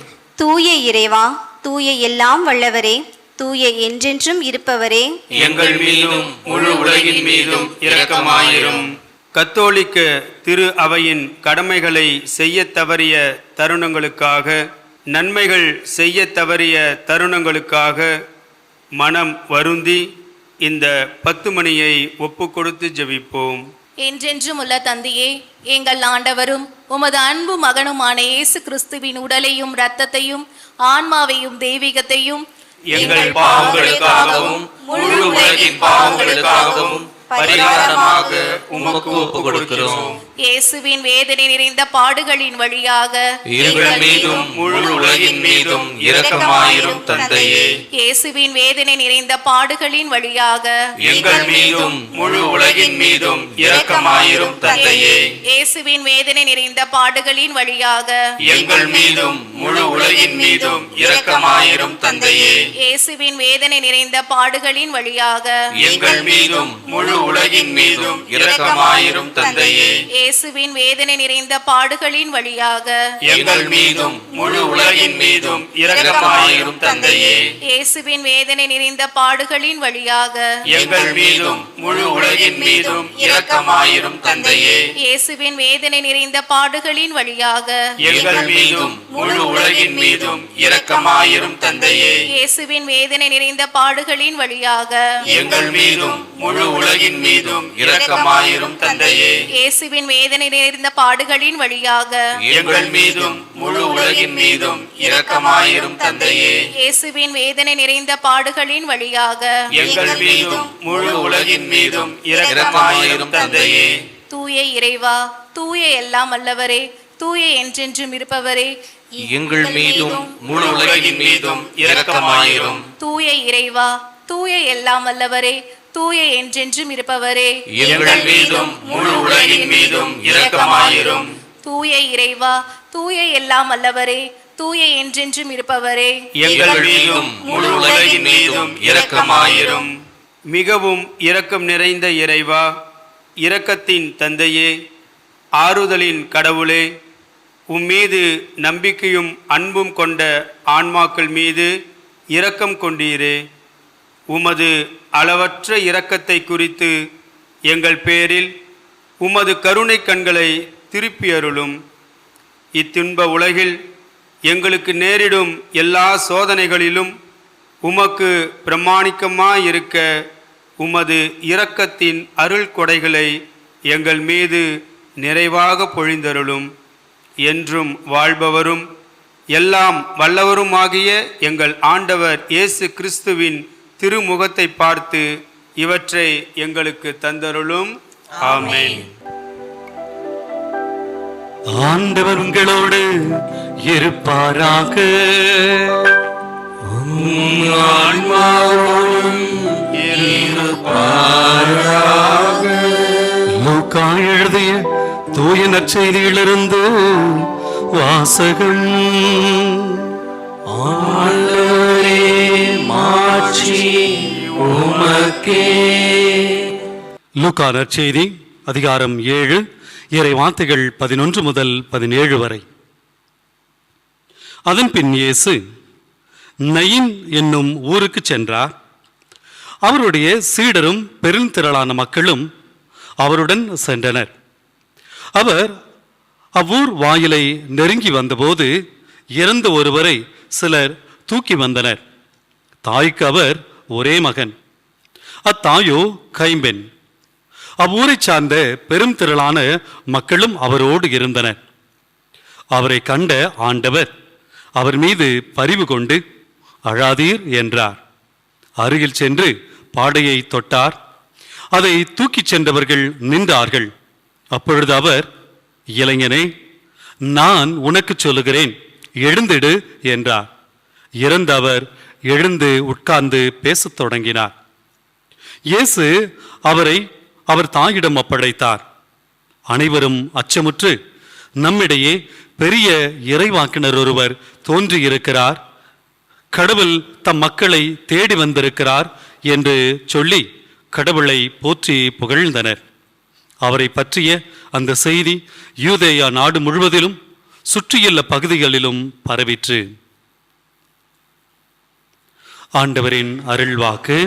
தூய இறைவா, தூய எல்லாம் வல்லவரே, தூய என்றென்றும் இருப்பவரே, எங்கள் மீதும் முழு உலகின் மீதும் இரக்கமாயிரும். கத்தோலிக்க திரு அவையின் கடமைகளை செய்யத் தவறிய தருணங்களுக்காக, நன்மைகள் செய்யத் தவறிய தருணங்களுக்காக மனம் வருந்தி இந்த 10 மணியை ஒப்பு கொடுத்து ஜெபிப்போம். என்றென்றும் உள்ள தந்தையே, எங்கள் ஆண்டவரும் உமது அன்பு மகனுமான இயேசு கிறிஸ்துவின் உடலையும் இரத்தத்தையும் ஆன்மாவையும் தெய்வீகத்தையும் எங்கள் பாவங்களுக்காகவும் முழு உலகின் பாவங்களுக்காகவும் பரிகாரமாக உமக்கு ஒப்புக் கொடுக்கிறோம். இயேசுவின் வேதனை நிறைந்த பாடுகளின் வழியாக எங்கள் மீதும் முழு உலகின் மீதும் இரக்கமாயிரும் தந்தையே. இயேசுவின் வேதனை நிறைந்த பாடுகளின் வழியாக எங்கள் மீதும் முழு உலகின் மீதும் இரக்கமாயிரும் தந்தையே. இயேசுவின் வேதனை நிறைந்த பாடுகளின் வழியாக எங்கள் மீதும் முழு உலகின் மீதும் இரக்கமாயிரும் தந்தையே. இயேசுவின் வேதனை நிறைந்த பாடுகளின் வழியாக எங்கள் மீதும் முழு உலகின் மீதும் இரக்கமாயிரும் தந்தையே. இயேசுவின் வேதனை நிறைந்த பாடுகளின் வழியாக எங்கள் மீதும் முழு உலகின் மீதும் இரக்கமாயிரும் தந்தையே. இயேசுவின் வேதனை நிறைந்த பாடுகளின் வழியாக எங்கள் மீதும் முழு உலகின் மீதும் இரக்கமாயிரும் தந்தையே. இயேசுவின் வேதனை நிறைந்த பாடுகளின் வழியாக எங்கள் மீதும் முழு உலகின் மீதும் இரக்கமாயிரும் தந்தையே. இயேசுவின் வேதனை நிறைந்த பாடுகளின் வழியாக எங்கள் மீதும் முழு உலகின் உலகின் மீதும் இரக்கமாயிரும் தந்தையே. இயேசுவின் வேதனை நிறைந்த பாடுகளின் வழியாக எங்கள் மீதும் முழு உலகின் மீதும் இரக்கமாயிரும் தந்தையே. இயேசுவின் வேதனை நிறைந்த பாடுகளின் வழியாக எங்கள் மீதும் முழு உலகின் மீதும் இரக்கமாயிரும் தந்தையே. தூய இறைவா, தூய எல்லாம் வல்லவரே, தூய என்றென்றும் இருப்பவரே, எங்கள் மீதும் முழு உலகின் மீதும் இரக்கமாயிரும். தூய இறைவா, தூய எல்லாம் வல்லவரே, தூய என்றென்றும் இருப்பவரே, எங்கள் மீதும் முழு உலகின் மீதும் இரக்கமாயிரும். தூய இறைவா, தூய எல்லாம் வல்லவரே, தூய என்றென்றும் இருப்பவரே, எங்கள் மீதும் முழு உலகின் மீதும் இரக்கமாயிரும். மிகவும் இரக்கம் நிறைந்த இறைவா, இரக்கத்தின் தந்தையே, ஆறுதலின் கடவுளே, உம்மீது நம்பிக்கையும் அன்பும் கொண்ட ஆன்மாக்கள் மீது இரக்கம் கொண்டீரே. உமது அளவற்ற இரக்கத்தை குறித்து எங்கள் பேரில் உமது கருணை கண்களை திருப்பி அருளும். இத்துன்ப உலகில் எங்களுக்கு நேரிடும் எல்லா சோதனைகளிலும் உமக்கு பிரமாணிக்கமாயிருக்க உமது இரக்கத்தின் அருள் கொடைகளை எங்கள் மீது நிறைவாக பொழிந்தருளும். என்றும் வாழ்பவரும் எல்லாம் வல்லவருமாகிய எங்கள் ஆண்டவர் இயேசு கிறிஸ்துவின் திருமுகத்தை பார்த்து இவற்றை எங்களுக்கு தந்தருளும். ஆமென். ஆண்டவர் உங்களோடு இருப்பாராக. லூக்கா எழுதிய தூய நற்செய்தியிலிருந்து வாசகம். லூக்கா நற்செய்தி அதிகாரம் 7 இறை வார்த்தைகள் 11 முதல் 17 வரை. அதன்பின் இயேசு நயின் என்னும் ஊருக்கு சென்றார். அவருடைய சீடரும் பெருந்திரளான மக்களும் அவருடன் சென்றனர். அவர் அவ்வூர் வாயிலை நெருங்கி வந்தபோது இறந்த ஒருவரை சிலர் தூக்கி வந்தனர். தாய்க்கு அவர் ஒரே மகன், அத்தாயோ கைம்பெண். அவ்வூரை சார்ந்த பெரும் திரளான மக்களும் அவரோடு இருந்தனர். அவரை கண்ட ஆண்டவர் அவர் மீது பரிவு கொண்டு அழாதீர் என்றார். அருகில் சென்று பாடையை தொட்டார். அதை தூக்கிச் சென்றவர்கள் நின்றார்கள். அப்பொழுது அவர், இளைஞனே, நான் உனக்கு சொல்லுகிறேன், எழுந்திடு என்றார். இறந்த அவர் எழுந்து உட்கார்ந்து பேசத் தொடங்கினார். இயேசு அவரை அவர் தாயிடம் ஒப்படைத்தார். அனைவரும் அச்சமுற்று, நம்மிடையே பெரிய இறைவாக்கினர் ஒருவர் தோன்றியிருக்கிறார், கடவுள் தம் மக்களை தேடி வந்திருக்கிறார் என்று சொல்லி கடவுளை போற்றி புகழ்ந்தனர். அவரை பற்றிய அந்த செய்தி யூதேயா நாடு முழுவதிலும் சுற்றியுள்ள பகுதிகளிலும் பரவிற்று. ஆண்டவரின் அருள்வாக்கு.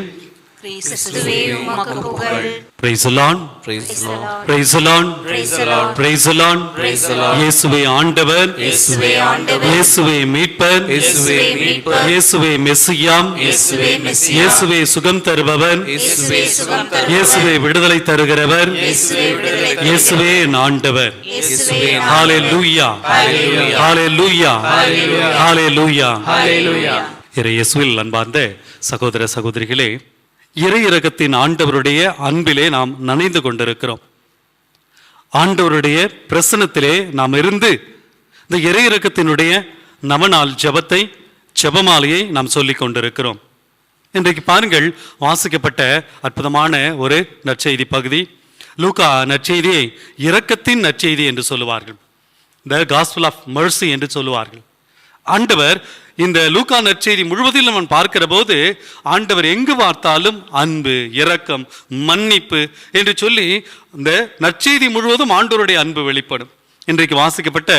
கிறிஸ்துவே உமக்கு புகழ். Praise the Lord. Praise the Lord. Praise the Lord. Praise the Lord. Praise the Lord. Praise the Lord. இயேசுவே ஆண்டவர். இயேசுவே ஆண்டவர். இயேசுவே மீட்பர். இயேசுவே மீட்பர். இயேசுவே மெசியாம். இயேசுவே மெசியா. இயேசுவே சுகம் தருபவர். இயேசுவே சுகம் தருபவர். இயேசுவே விடுதலை தருகிறவர். இயேசுவே விடுதலை தருபவர். இயேசுவே ஆண்டவர். இயேசுவே ஹalleluya. Hallelujah. ஹalleluya. Hallelujah. ஹalleluya. Hallelujah. இயேசுவில் அன்பார்ந்த சகோதர சகோதரிகளே, இறை இரக்கத்தின் ஆண்டவருடைய அன்பிலே நாம் நனைந்து கொண்டிருக்கிறோம். ஆண்டவருடைய பிரசன்னத்திலே நாம் இருந்து இந்த இறை இரக்கத்தினுடைய நவநாள் ஜெபத்தை, ஜெபமாலையை நாம் சொல்லிக் கொண்டிருக்கிறோம். இன்றைக்கு பாருங்கள், வாசிக்கப்பட்ட அற்புதமான ஒரு நற்செய்தி பகுதி. லூக்கா நற்செய்தியை இரக்கத்தின் நற்செய்தி என்று சொல்லுவார்கள், த காஸ்பல் ஆஃப் மர்சி என்று சொல்லுவார்கள். ஆண்டவர் இந்த லூக்கா நற்செய்தி முழுவதிலும் நம்ம பார்க்கிற போது ஆண்டவர் எங்கு பார்த்தாலும் அன்பு, இரக்கம், மன்னிப்பு என்று சொல்லி இந்த நற்செய்தி முழுவதும் ஆண்டவருடைய அன்பு வெளிப்படும். இன்றைக்கு வாசிக்கப்பட்ட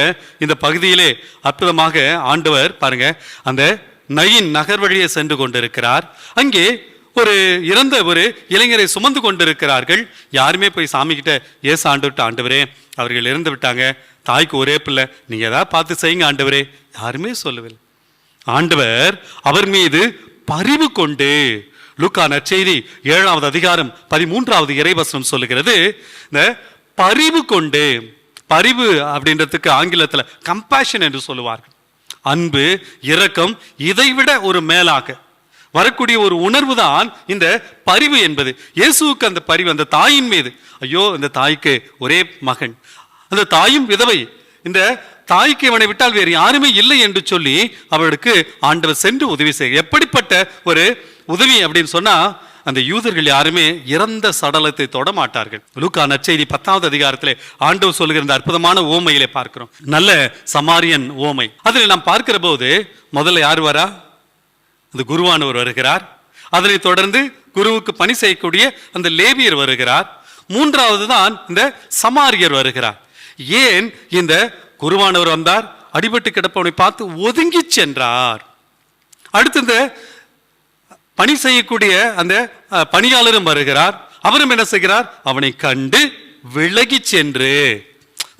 இந்த பகுதியிலே அற்புதமாக ஆண்டவர் பாருங்க, அந்த நயின் நகர் வழியே சென்று கொண்டிருக்கிறார். அங்கே ஒரு இறந்த ஒரு இளைஞரை சுமந்து கொண்டிருக்கிறார்கள். யாருமே போய் சாமி கிட்ட ஏசு ஆண்டவர்கிட்ட, ஆண்டவரே அவர்கள் இறந்து விட்டாங்க, தாய்க்கு ஒரே பிள்ளை, நீங்க ஏதாவது பார்த்து செய்யுங்க ஆண்டவரே, யாருமே சொல்லவில்லை. ஆண்டவர் அவர் மீது பரிவு கொண்டு லூக்கா நற்செய்தி 7வது அதிகாரம் 13வது இறைவசனம் சொல்லுகிறது, இந்த பரிவு கொண்டு, பரிவு அப்படின்றதுக்கு ஆங்கிலத்துல கம்பேஷன் என்று சொல்லுவார்கள். அன்பு, இரக்கம், இதைவிட ஒரு மேலாக வரக்கூடிய ஒரு உணர்வு தான் இந்த பரிவு என்பது. இயேசுவுக்கு அந்த பரிவு, அந்த தாயின் மீது, ஐயோ இந்த தாய்க்கு ஒரே மகன், அந்த தாயும் விதவை, இந்த தாய்க்கு இவனை விட்டால் வேறு யாருமே இல்லை என்று சொல்லி அவளுக்கு ஆண்டவர் சென்று உதவி செய்ய. எப்படிப்பட்ட ஒரு உதவி அப்படின்னு சொன்னா, அந்த யூதர்கள் யாருமே இறந்த சடலத்தை தொட மாட்டார்கள். லூக்கா நற்செய்தி 10வது அதிகாரத்திலே ஆண்டவர் சொல்லுகிற இந்த அற்புதமான ஓமையிலே பார்க்கிறோம், நல்ல சமாரியன் ஓமை. அதில் நாம் பார்க்கிற போது முதல்ல யார் வரா? அந்த குருவானவர் வருகிறார். அதனை தொடர்ந்து குருவுக்கு பணி செய்யக்கூடிய அந்த லேவியர் வருகிறார். மூன்றாவது தான் இந்த சமாரியர் வருகிறார். ஏன் இந்த குருவானவர் வந்தார்? அடிபட்டு கிடப்பவனை பார்த்து ஒதுங்கி சென்றார். அடுத்து இந்த பணி செய்யக்கூடிய அந்த பணியாளரும் வருகிறார். அவரும் என்ன செய்கிறார்? அவனை கண்டு விலகி சென்று,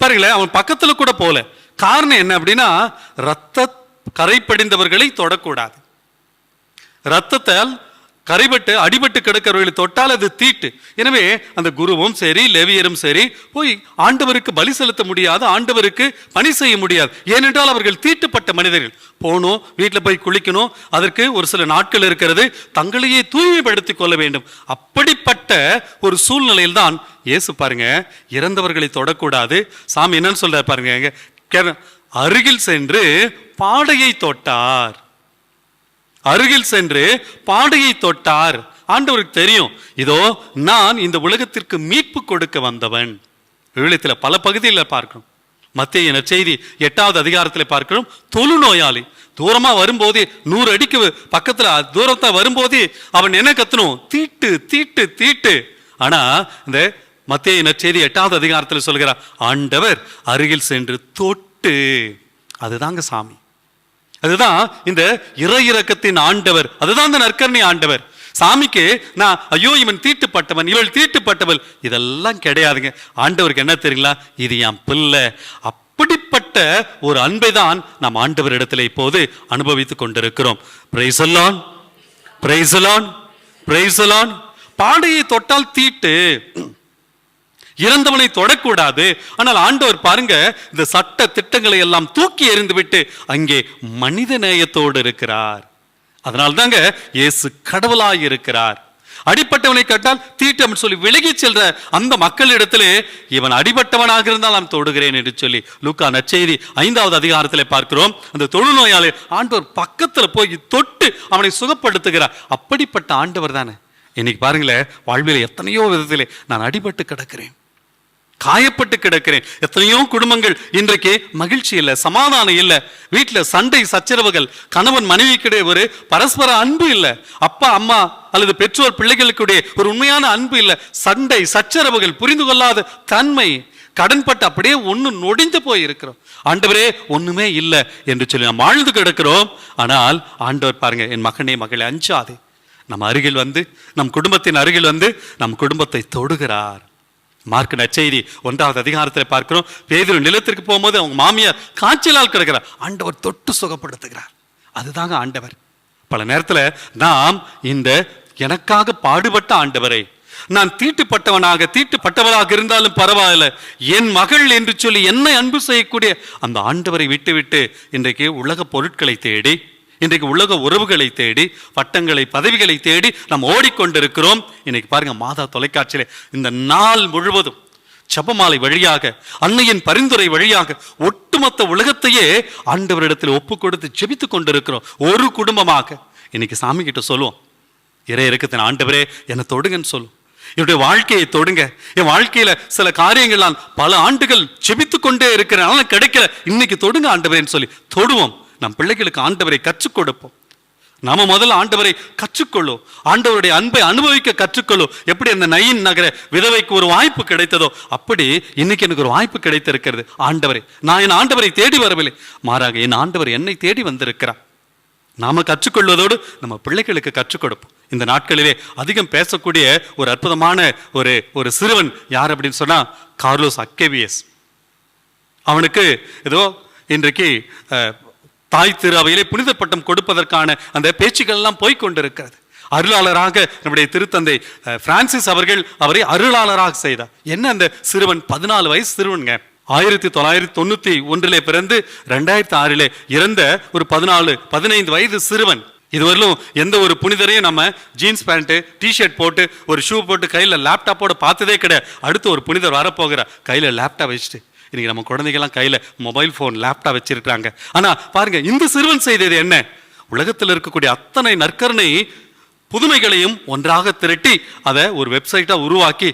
பாருங்களேன், அவன் பக்கத்துல கூட போல. காரணம் என்ன அப்படின்னா, ரத்த கரைப்படிந்தவர்களை தொடக்கூடாது. ரத்தத்தால் கரைபட்டு அடிபட்டு கிடக்கிறவர்களை தொட்டால் அது தீட்டு. எனவே அந்த குருவும் சரி, லேவியரும் சரி போய் ஆண்டவருக்கு பலி செலுத்த முடியாது, ஆண்டவருக்கு பணி செய்ய முடியாது. ஏனென்றால் அவர்கள் தீட்டுப்பட்ட மனிதர்கள். போகணும், வீட்டில் போய் குளிக்கணும், அதற்கு ஒரு சில நாட்கள் இருக்கிறது, தங்களையே தூய்மைப்படுத்திக் கொள்ள வேண்டும். அப்படிப்பட்ட ஒரு சூழ்நிலையில் தான் இயேசு பாருங்க இறந்தவர்களை தொடக்கூடாது. சாமி என்னன்னு சொல்றாரு பாருங்க, அருகில் சென்று பாடையை தொட்டார். அருகில் சென்று பாடையை தொட்டார். ஆண்டவருக்கு தெரியும், இதோ நான் இந்த உலகத்திற்கு மீட்பு கொடுக்க வந்தவன். விவிலியத்தில் பல பகுதியில் பார்க்கிறோம். மத்தேயு நற்செய்தி 8வது அதிகாரத்தில் பார்க்கிறோம், தொழுநோயாளி தூரமா வரும்போதே 100 அடிக்கு பக்கத்துல தூரத்தை வரும்போதே அவன் என்ன கத்தணும்? தீட்டு தீட்டு தீட்டு. ஆனா இந்த மத்தேயு நற்செய்தி 8வது அதிகாரத்தில் சொல்கிறார், ஆண்டவர் அருகில் சென்று தொட்டு. அதுதாங்க சாமி, அதுதான் இந்த இறை இரக்கத்தின் ஆண்டவர், அதுதான் இந்த நற்கருணை ஆண்டவர். சாமிக்கு நான் ஐயோ இவன் தீட்டுப்பட்டவன், இவள் தீட்டுப்பட்டவள், இதெல்லாம் கிடையாதுங்க. ஆண்டவருக்கு என்ன தெரியுங்களா? இது என் பிள்ளை. அப்படிப்பட்ட ஒரு அன்பை தான் நாம் ஆண்டவர் இடத்துல இப்போது அனுபவித்துக் கொண்டிருக்கிறோம். Praise the lord, praise the lord, praise the lord. பாடையை தொட்டால் தீட்டு, இறந்தவனை தொடக்கூடாது. ஆனால் ஆண்டவர் பாருங்க, இந்த சட்ட திட்டங்களை எல்லாம் தூக்கி எறிந்து விட்டு அங்கே மனித நேயத்தோடு இருக்கிறார். அதனால தாங்க இயேசு கடவுளாய் இருக்கிறார். அடிப்பட்டவனை கட்டால் தீட்டம் சொல்லி விலகி செல்ற அந்த மக்களிடத்திலே இவன் அடிபட்டவனாக இருந்தால் நான் தொடுகிறேன் என்று சொல்லி லூக்கா நற்செய்தி 5வது அதிகாரத்திலே பார்க்கிறோம். அந்த தொழுநோயாளி ஆண்டவர் பக்கத்துல போய் தொட்டு அவனை சுகப்படுத்துகிறார். அப்படிப்பட்ட ஆண்டவர் தானே இன்னைக்கு பாருங்களேன், வாழ்வில் எத்தனையோ விதத்திலே நான் அடிபட்டு கிடக்கிறேன், காயப்பட்டு கிடக்கிறேன். எத்தனையோ குடும்பங்கள் இன்றைக்கு மகிழ்ச்சி இல்லை, சமாதானம் இல்லை, வீட்டில் சண்டை சச்சரவுகள், கணவன் மனைவிக்கிடையே ஒரு பரஸ்பர அன்பு இல்லை, அப்பா அம்மா அல்லது பெற்றோர் பிள்ளைகளுக்குடைய ஒரு உண்மையான அன்பு இல்லை, சண்டை சச்சரவுகள், புரிந்து கொள்ளாத தன்மை, கடன்பட்டு அப்படியே ஒன்று நொடிந்து போய் இருக்கிறோம். ஆண்டவரே ஒண்ணுமே இல்லை என்று சொல்லி நாம் வாழ்ந்து கிடக்கிறோம். ஆனால் ஆண்டவர் பாருங்க, என் மகனே மகளே அஞ்சாதே, நம் அருகில் வந்து, நம் குடும்பத்தின் அருகில் வந்து நம் குடும்பத்தை தொடுகிறார். மார்க் நற்செய்தி 1வது அதிகாரத்தில் பார்க்கிறோம், பேதுரு நிலத்திற்கு போகும்போது அவங்க மாமியார் காய்ச்சலால் கிடக்கிறார், ஆண்டவர் தொட்டு சுகப்படுத்துகிறார். அதுதாங்க ஆண்டவர். பல நேரத்தில் நாம் இந்த எனக்காக பாடுபட்ட ஆண்டவரை, நான் தீட்டுப்பட்டவனாக தீட்டுப்பட்டவராக இருந்தாலும் பரவாயில்ல, என் மகள் என்று சொல்லி என்னை அன்பு செய்யக்கூடிய அந்த ஆண்டவரை விட்டுவிட்டு இன்றைக்கு உலக பொருட்களை தேடி, இன்றைக்கு உலக உறவுகளை தேடி, பட்டங்களை பதவிகளை தேடி நாம் ஓடிக்கொண்டிருக்கிறோம். இன்னைக்கு பாருங்க, மாதா தொலைக்காட்சியில இந்த நாள் முழுவதும் ஜெபமாலை வழியாக, அன்னையின் பரிந்துரை வழியாக ஒட்டுமொத்த உலகத்தையே ஆண்டவரிடத்தில் ஒப்பு கொடுத்து ஜெபித்துக் கொண்டிருக்கிறோம். ஒரு குடும்பமாக இன்னைக்கு சாமி கிட்ட சொல்லுவோம், இறை இரக்கத்தின் ஆண்டவரே என்னை தொடுங்கன்னு சொல்லும், என்னுடைய வாழ்க்கையை தொடுங்க. என் வாழ்க்கையில சில காரியங்கள் நான் பல ஆண்டுகள் ஜெபித்து கொண்டே இருக்கிறேன், ஆனால் கிடைக்கல, இன்னைக்கு தொடுங்க ஆண்டவரேன்னு சொல்லி தொடுவோம். நம் பிள்ளைகளுக்கு ஆண்டவரை கற்றுக் கொடுப்போம். நாம முதல்ல ஆண்டவரை கற்றுக்கொள்ளும், ஆண்டவருடைய அன்பை அனுபவிக்க கற்றுக்கொள்ளும். எப்படி அந்த நயின் நகர விதவைக்கு ஒரு வாய்ப்பு கிடைத்ததோ அப்படி இன்னைக்கு எனக்கு ஒரு வாய்ப்பு கிடைத்திருக்கிறது. ஆண்டவரை, நான் என் ஆண்டவரை தேடி வரவில்லை, மாறாக என் ஆண்டவர் என்னை தேடி வந்திருக்கிறார். நாம கற்றுக்கொள்வதோடு நம்ம பிள்ளைகளுக்கு கற்றுக் கொடுப்போம். இந்த நாட்களிலே அதிகம் பேசக்கூடிய ஒரு அற்புதமான ஒரு சிறுவன் யார் அப்படின்னு சொன்னா, கார்லோஸ் அக்கேவியஸ். அவனுக்கு ஏதோ இன்றைக்கு தாய் திரு அவையிலே புனித பட்டம் கொடுப்பதற்கான அந்த பேச்சுக்கள் எல்லாம் போய்கொண்டிருக்கிறது. அருளாளராக நம்முடைய திருத்தந்தை பிரான்சிஸ் அவர்கள் அவரை அருளாளராக செய்தார். என்ன அந்த சிறுவன் 14 வயசு சிறுவனுங்க. 1991 பிறந்து 2006 இறந்த ஒரு 14-15 வயது சிறுவன். இதுவரையிலும் எந்த ஒரு புனிதரையும் நம்ம ஜீன்ஸ் பேண்ட் டிஷர்ட் போட்டு ஒரு ஷூ போட்டு கையில் லேப்டாப்போட பார்த்ததே கிடையாது. அடுத்து ஒரு புனிதர் வரப்போகிறார் கையில் லேப்டாப் வச்சுட்டு. இன்னைக்கு நம்ம குழந்தைகள்லாம் கையில் மொபைல் ஃபோன் லேப்டாப் வச்சிருக்காங்க. ஆனா பாருங்க, இந்த சிறுவன் செய்தது என்ன? உலகத்தில் இருக்கக்கூடிய அத்தனை நற்கருணை புதுமைகளையும் ஒன்றாக திரட்டி அதை ஒரு வெப்சைட்டா உருவாக்கி,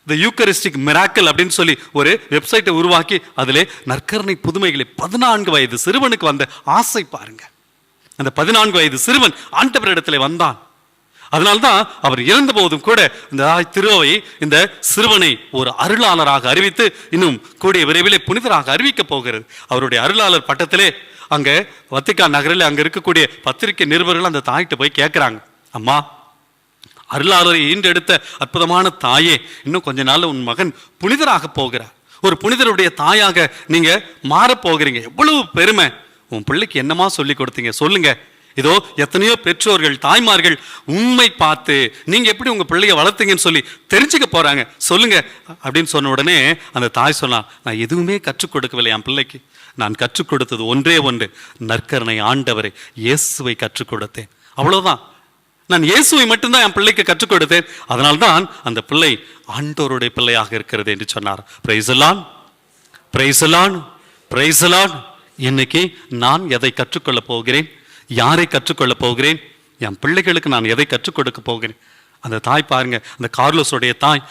தி யூக்கரிஸ்டிக் மிராக்கிள் அப்படின்னு சொல்லி ஒரு வெப்சைட்டை உருவாக்கி அதிலே நற்கருணை புதுமைகளை 14 வயது சிறுவனுக்கு வந்த ஆசை பாருங்க. அந்த 14 வயது சிறுவன் ஆண்டவரிடத்தில் வந்தான். அதனால்தான் அவர் இறந்த போதும் கூட இந்த திருவை இந்த சிறுவனை ஒரு அருளாளராக அறிவித்து இன்னும் கூடிய விரைவிலே புனிதராக அறிவிக்க போகிறது. அவருடைய அருளாளர் பட்டத்திலே அங்க வத்திக்கான் நகரில் அங்க இருக்கக்கூடிய பத்திரிகை நிருபர்கள் அந்த தாயிட்ட போய் கேட்கிறாங்க, அம்மா, அருளாளரை ஈண்டெடுத்த அற்புதமான தாயே, இன்னும் கொஞ்ச நாள்ல உன் மகன் புனிதராக போகிறார். ஒரு புனிதருடைய தாயாக நீங்க மாறப்போகிறீங்க. எவ்வளவு பெருமை! உன் பிள்ளைக்கு என்னமா சொல்லி கொடுத்தீங்க சொல்லுங்க. இதோ எத்தனையோ பெற்றோர்கள் தாய்மார்கள் உண்மை பார்த்து நீங்க எப்படி உங்க பிள்ளைய வளர்த்தீங்கன்னு சொல்லி தெரிஞ்சுக்க போறாங்க, சொல்லுங்க அப்படின்னு சொன்ன உடனே அந்த தாய் சொன்னா, நான் எதுவுமே கற்றுக் கொடுக்கவில்லை என் பிள்ளைக்கு. நான் கற்றுக் கொடுத்தது ஒன்றே ஒன்று, நற்கருணை ஆண்டவரை இயேசுவை கற்றுக் கொடுத்தேன். அவ்வளவுதான். நான் இயேசுவை மட்டும்தான் என் பிள்ளைக்கு கற்றுக் கொடுத்தேன். அதனால்தான் அந்த பிள்ளை ஆண்டவருடைய பிள்ளையாக இருக்கிறது என்று சொன்னார். Price the lord, praise the lord, praise the Lord. இன்னைக்கு நான் எதை கற்றுக்கொள்ள போகிறேன்? யாரை கற்றுக்கொள்ள போகிறேன்? என் பிள்ளைகளுக்கு நான் எதை கற்றுக் கொடுக்க போகிறேன்? அந்த தாய் பாருங்க, அந்த கார்லோஸுடைய தாய்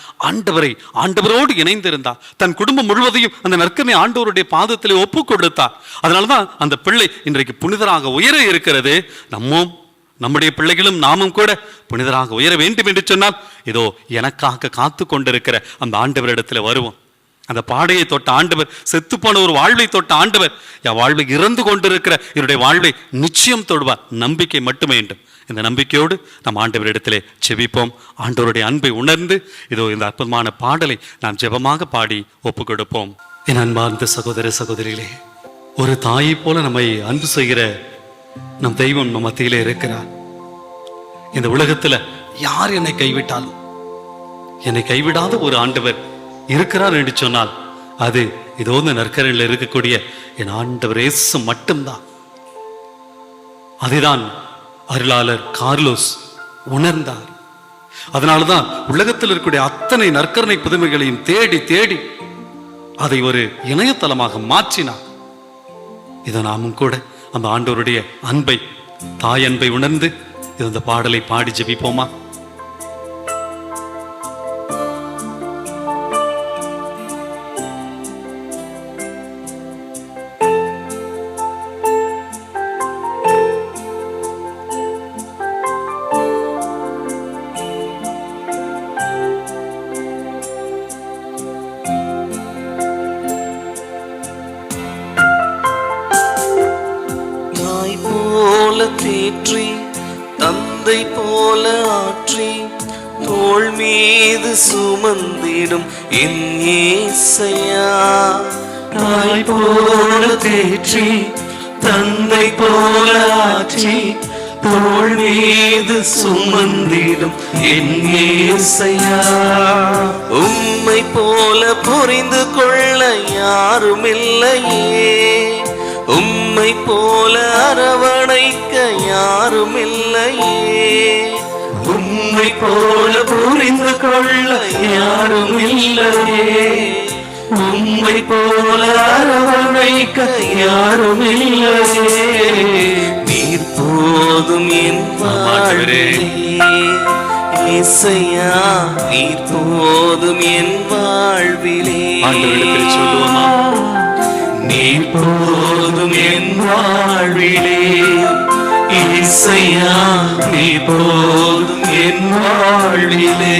ஆண்டவரோடு இணைந்திருந்தார். தன் குடும்பம் முழுவதையும் அந்த நற்கருணை ஆண்டவருடைய பாதத்திலே ஒப்பு கொடுத்தார். அதனால்தான் அந்த பிள்ளை இன்றைக்கு புனிதராக உயர இருக்கிறது. நம்முடைய பிள்ளைகளும் நாமும் கூட புனிதராக உயர வேண்டும் என்று சொன்னால், இதோ எனக்காக காத்து கொண்டிருக்கிற அந்த ஆண்டவரிடத்துல வருவோம். அந்த பாடையை தொட்ட ஆண்டவர், செத்து போன ஒரு வாழ்வை தொட்ட ஆண்டவர், என் வாழ்வை இறந்து கொண்டிருக்கிற என்னுடைய வாழ்வை நிச்சயம் தொடுவார். நம்பிக்கை மட்டுமே வேண்டும். இந்த நம்பிக்கையோடு நம் ஆண்டவரிடத்திலே செபிப்போம். ஆண்டவருடைய அன்பை உணர்ந்து இதோ இந்த அற்புதமான பாடலை நாம் ஜெபமாக பாடி ஒப்பு கொடுப்போம். என் அன்பார்ந்த சகோதர சகோதரிகளே, ஒரு தாயை போல நம்மை அன்பு செய்கிற நம் தெய்வம் நம் மத்தியிலே இருக்கிறார். இந்த உலகத்துல யார் என்னை கைவிட்டாலும் என்னை கைவிடாத ஒரு ஆண்டவர் இருக்கிறார் என்று சொன்னால் அது இதோ இந்த நற்கரையில் இருக்கக்கூடிய என் ஆண்டவர் இயேசு மட்டும்தான். அதுதான் அருளாளர் கார்லோஸ் உணர்ந்தார். அதனால்தான் உலகத்தில் இருக்கக்கூடிய அத்தனை நற்கருணை புதுமைகளையும் தேடி தேடி அதை ஒரு இணையதளமாக மாற்றினார். இதை நாமும் கூட அந்த ஆண்டவருடைய அன்பை, தாய் அன்பை உணர்ந்து இந்த பாடலை பாடி ஜெபிப்போமா? தேற்றி தந்தை போல ஆற்றி தோள் மீது சுமந்திடும் என் இயேசையா. தாய் போல தேற்றி தந்தை போல ஆற்றி தோள் மீது சுமந்திடும் என் இயேசையா. உம்மை போல புரிந்து கொள்ள யாருமில்லையே, உம்மை போல அரவணைக்க யாருமில்லையே, உம்மை போல புரிந்து கொள்ள யாருமில்லையே, உம்மை போல அரவணைக்க யாருமில்லையே. நீர் போதும் என் வாழ்வே இயேசையா, நீர் போதும் என் வாழ்விலே. ஆண்டவரிடத்தில் சொல்லுவோமா? நீர் போதும் என் வாழ்விலே இயேசையா, நீர் போதும் என் வாழ்விலே.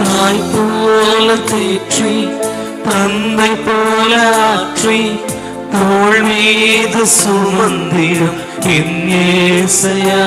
தாய் போல தேற்றி தந்தை போல ஆற்றி தோள் மீது சுமந்திடும் என் இயேசையா.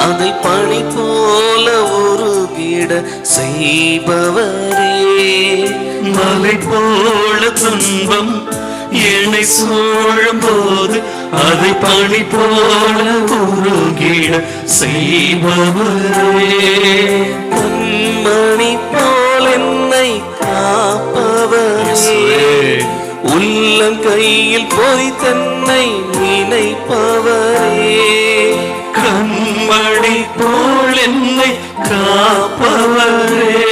அதை பனி போல உருகிட செய்பவரே. மலை போல துன்பம் என்னை சூழும் போது அதை பனி போல உருகிட செய்பவரே. கண்மணி போல் என்னை காப்பவரே. உள்ளங்கையில் பொறித்தன்னை நினைப்பவரே. கண்மணி போல் என்னை காப்பவரே.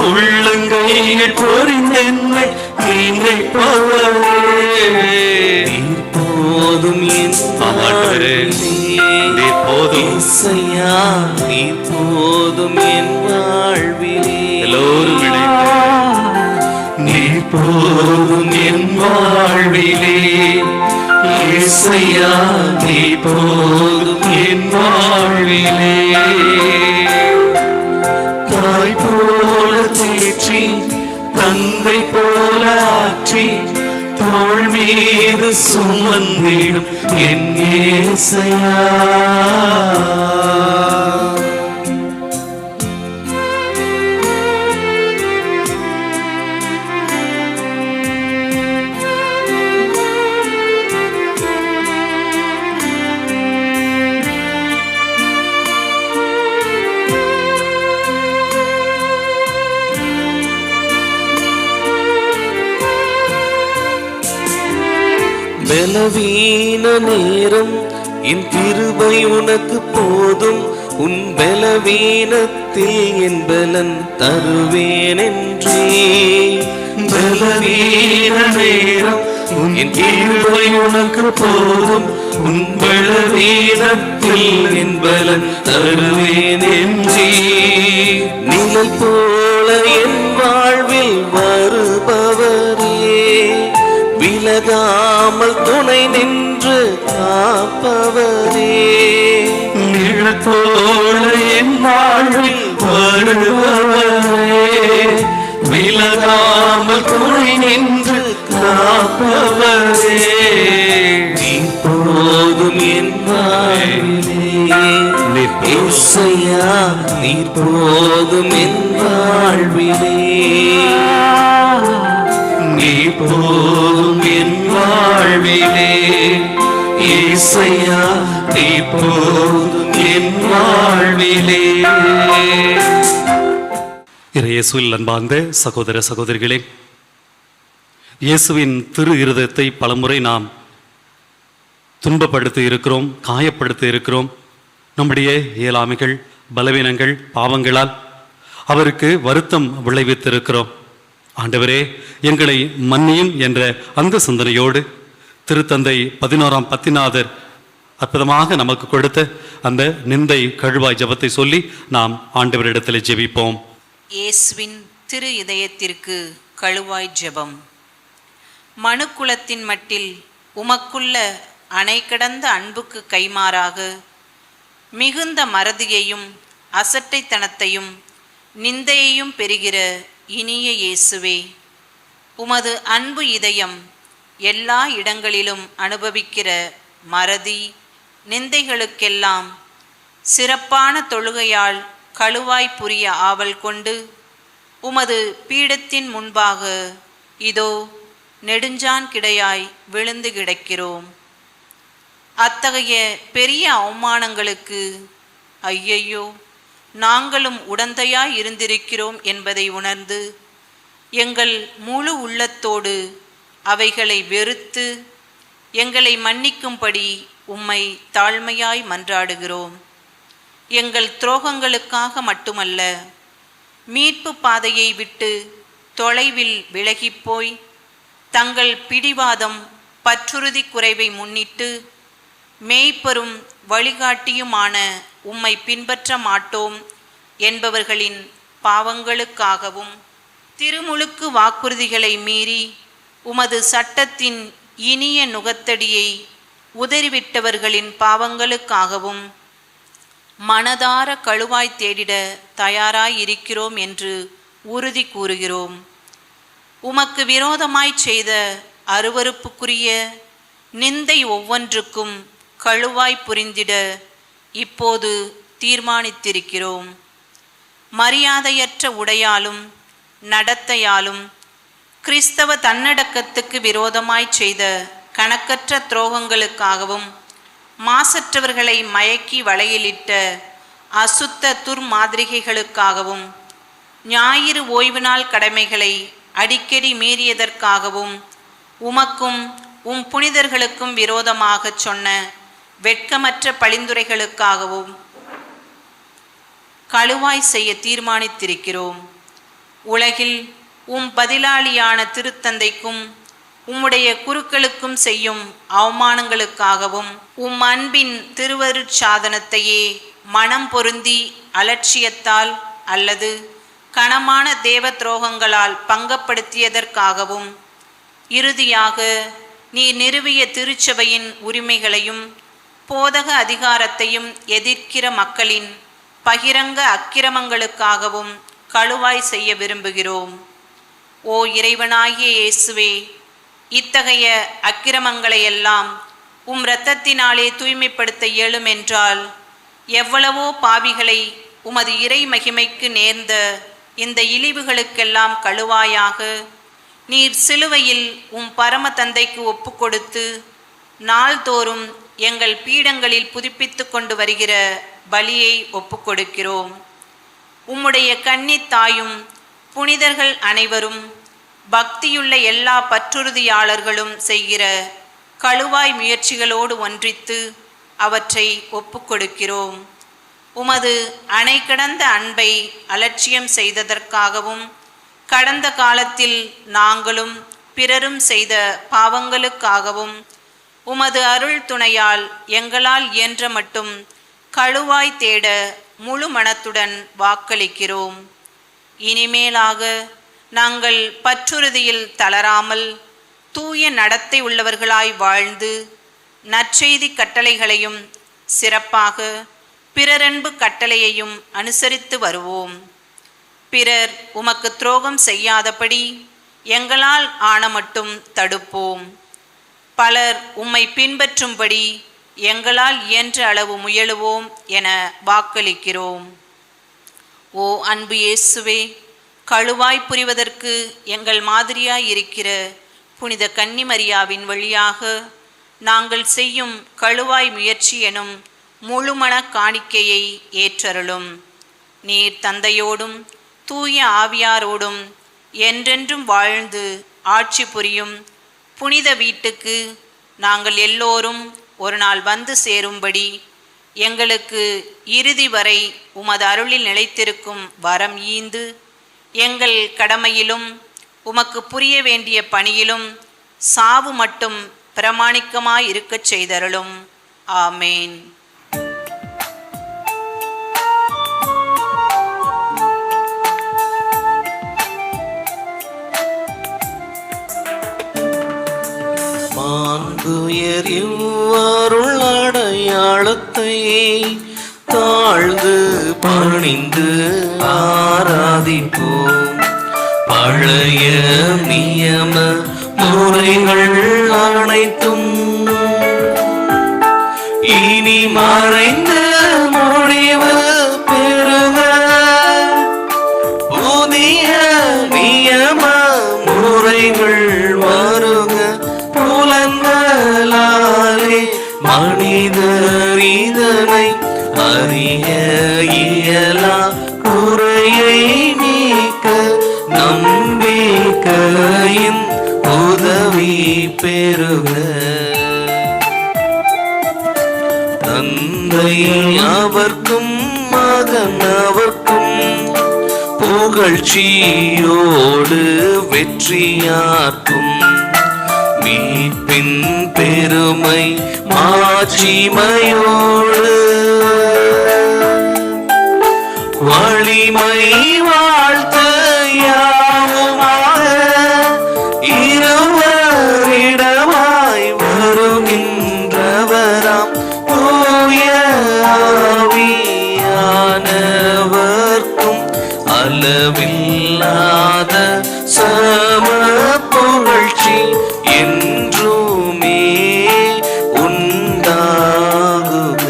உள்ளங்கையில் பொறிந்தென்னை நினைப்பவரே. நீர் போதும் என் ஆண்டவரே, நீர் போதும். இசையா நீர் போதும் என் வாழ்விலே. எல்லோரும் இணைந்து நீர் போதும் என் வாழ்விலே. இசையா நீர் போதும் என் வாழ்விலே. தாய் போல தேற்றி தந்தை போல ஆற்றி தோள் மீது சுமந்திடும் என் இயேசையா. பலவீன நேரம் என் கிருபை உனக்கு போதும். உன் பலவீனத்தில் என் பலன் தருவேன் என்றே. பலவீன நேரம் என் கிருபை உனக்கு போதும். உன் பலவீனத்தில் என் பலன் தருவேன் என்றே. நிழல் போல என் வாழ்வில் வருபவரே. விலகாமல் துணை நின்று காப்பவரே. நிழல் போல என் வாழ்வில் வருபவரே. விலகாமல் துணை நின்று காப்பவரே. நீ போதும் என் வாழ்விலே. இசையா நீ போதும் என் வாழ்விலே. நீ போதும் என் வாழ்விலே. இசையா நீ போதும் என் வாழ்விலே. இயேசுவில் அன்பார்ந்த சகோதர சகோதரிகளே, இயேசுவின் திரு இருதயத்தை பலமுறை நாம் துன்பப்படுத்தி இருக்கிறோம், காயப்படுத்தி இருக்கிறோம். நம்முடைய இயலாமைகள், பலவீனங்கள், பாவங்களால் அவருக்கு வருத்தம் விளைவித்திருக்கிறோம். ஆண்டவரே, எங்களை மன்னியும் என்ற அந்த சிந்தனையோடு திருத்தந்தை 11ஆம் பத்திநாதர் அற்புதமாக நமக்கு கொடுத்த அந்த நிந்தை கழுவாய் ஜெபத்தை சொல்லி நாம் ஆண்டவரிடத்தில் ஜெபிப்போம். இயேசுவின் திரு இதயத்திற்கு கழுவாய் ஜெபம். மனுக்குலத்தின் மட்டில் உமக்குள்ள அணை கடந்த அன்புக்கு கைமாறாக மிகுந்த மறதியையும் அசட்டைத்தனத்தையும் நிந்தையையும் பெறுகிற இனிய இயேசுவே, உமது அன்பு இதயம் எல்லா இடங்களிலும் அனுபவிக்கிற மறதி நிந்தைகளுக்கெல்லாம் சிறப்பான தொழுகையால் கழுவாய் புரிய ஆவல் கொண்டு உமது பீடத்தின் முன்பாக இதோ நெடுஞ்சான் கிடையாய் விழுந்து கிடக்கிறோம். அத்தகைய பெரிய அவமானங்களுக்கு ஐயையோ நாங்களும் உடந்தையாய் இருந்திருக்கிறோம் என்பதை உணர்ந்து எங்கள் முழு உள்ளத்தோடு அவைகளை வெறுத்து எங்களை மன்னிக்கும்படி உம்மை தாழ்மையாய் மன்றாடுகிறோம். எங்கள் துரோகங்களுக்காக மட்டுமல்ல, மீட்பு பாதையை விட்டு தொலைவில் விலகிப்போய் தங்கள் பிடிவாதம் பற்றுறுதி குறைவை முன்னிட்டு மேய்ப்பரும் வழிகாட்டியுமான உம்மை பின்பற்ற மாட்டோம் என்பவர்களின் பாவங்களுக்காகவும் திருமுழுக்கு வாக்குறுதிகளை மீறி உமது சட்டத்தின் இனிய நுகத்தடியை உதறிவிட்டவர்களின் பாவங்களுக்காகவும் மனதார கழுவாய் தேடிட தயாராயிருக்கிறோம் என்று உறுதி கூறுகிறோம். உமக்கு விரோதமாய் செய்த அருவருப்புக்குரிய நிந்தை ஒவ்வொன்றுக்கும் கழுவாய் புரிந்திட இப்போது தீர்மானித்திருக்கிறோம். மரியாதையற்ற உடையாலும் நடத்தையாலும் கிறிஸ்தவ தன்னடக்கத்துக்கு விரோதமாய் செய்த கணக்கற்ற துரோகங்களுக்காகவும் மாசற்றவர்களை மயக்கி வலையிலிட்ட அசுத்த துர்மாதிரிகைகளுக்காகவும் ஞாயிறு ஓய்வு நாள் கடமைகளை அடிக்கடி மீறியதற்காகவும் உமக்கும் உம் புனிதர்களுக்கும் விரோதமாகச் சொன்ன வெட்கமற்ற பழிந்துரைகளுக்காகவும் கழுவாய் செய்ய தீர்மானித்திருக்கிறோம். உலகில் உம் பதிலாளியான திருத்தந்தைக்கும் உம்முடைய குருக்களுக்கும் செய்யும் அவமானங்களுக்காகவும் உம் அன்பின் திருவருட்சாதனத்தையே மனம் பொருந்தி அலட்சியத்தால் அல்லது கனமான தேவ துரோகங்களால் பங்கப்படுத்தியதற்காகவும் இறுதியாக நீ நிறுவிய திருச்சபையின் உரிமைகளையும் போதக அதிகாரத்தையும் எதிர்க்கிற மக்களின் பகிரங்க அக்கிரமங்களுக்காகவும் கழுவாய் செய்ய விரும்புகிறோம். ஓ இறைவனாகிய இயேசுவே, இத்தகைய அக்கிரமங்களையெல்லாம் உம் இரத்தத்தினாலே தூய்மைப்படுத்த இயலுமென்றால் எவ்வளவோ பாவிகளை உமது இறை மகிமைக்கு நேர்ந்த இந்த இழிவுகளுக்கெல்லாம் கழுவாயாக நீர் சிலுவையில் உம் பரம தந்தைக்கு ஒப்புக்கொடுத்து நாள்தோறும் எங்கள் பீடங்களில் புதுப்பித்து கொண்டு வருகிற பலியை ஒப்புக்கொடுக்கிறோம். உம்முடைய கன்னித் தாயும் புனிதர்கள் அனைவரும் பக்தியுள்ள எல்லா பற்றுறுதியாளர்களும் செய்கிற கழுவாய் முயற்சிகளோடு ஒன்றித்து அவற்றை ஒப்புக்கொடுக்கிறோம். உமது அணை கடந்த அன்பை அலட்சியம் செய்ததற்காகவும் கடந்த காலத்தில் நாங்களும் பிறரும் செய்த பாவங்களுக்காகவும் உமது அருள் துணையால் எங்களால் இயன்ற மட்டும் கழுவாய் தேட முழு மனத்துடன் வாக்களிக்கிறோம். இனிமேலாக நாங்கள் பற்றுறுதியில் தளராமல் தூய நடத்தை உள்ளவர்களாய் வாழ்ந்து நற்செய்தி கட்டளைகளையும் சிறப்பாக பிறரன்பு கட்டளையையும் அனுசரித்து வருவோம். பிறர் உமக்கு துரோகம் செய்யாதபடி எங்களால் ஆன மட்டும் தடுப்போம். பலர் உம்மை பின்பற்றும்படி எங்களால் இயன்ற அளவு முயலுவோம் என வாக்களிக்கிறோம். ஓ அன்பு இயேசுவே, கழுவாய் புரிவதற்கு எங்கள் மாதிரியாய் இருக்கிற புனித கன்னிமரியாவின் வழியாக நாங்கள் செய்யும் கழுவாய் முயற்சி எனும் முழுமன காணிக்கையை ஏற்றருளும். நீர் தந்தையோடும் தூய ஆவியாரோடும் என்றென்றும் வாழ்ந்து ஆட்சி புரியும் புனித வீட்டுக்கு நாங்கள் எல்லோரும் ஒரு நாள் வந்து சேரும்படி எங்களுக்கு இறுதி வரை உமது அருளில் நிலைத்திருக்கும் வரம் ஈந்து எங்கள் கடமையிலும் உமக்கு புரிய வேண்டிய பணியிலும் சாவு மட்டும் பிரமாணிக்கமாய் இருக்கச் செய்தருளும். ஆமேன். மாண்புயர் இவ்வருள் அடையாளத்தை தாழ்ந்து பணிந்து ஆராதிப்போம். பழைய நியம முறைகள் அனைத்தும் இனி மறைந்து முடிவு பெறுக. புதிய நியம முறைகள் வருக. புலன்களாலே மனிதர் இதனை அறிய இயலா. குறையை நீக்க நம்பிக்கையின் உதவி பெறுக. தந்தை அவர்க்கும் மகன் அவர்க்கும் புகழ்ச்சியோடு வெற்றியாக்கும். மீட்பின் பெருமை மாட்சிமையோடு வலிமை வாழ்த்து யாவுமாக இருவரிடமாய் வருகின்றவராம் தூய ஆவியானவர்க்கும் அளவில்லாத சம புகழ்ச்சி என்றுமே உண்டாகுக.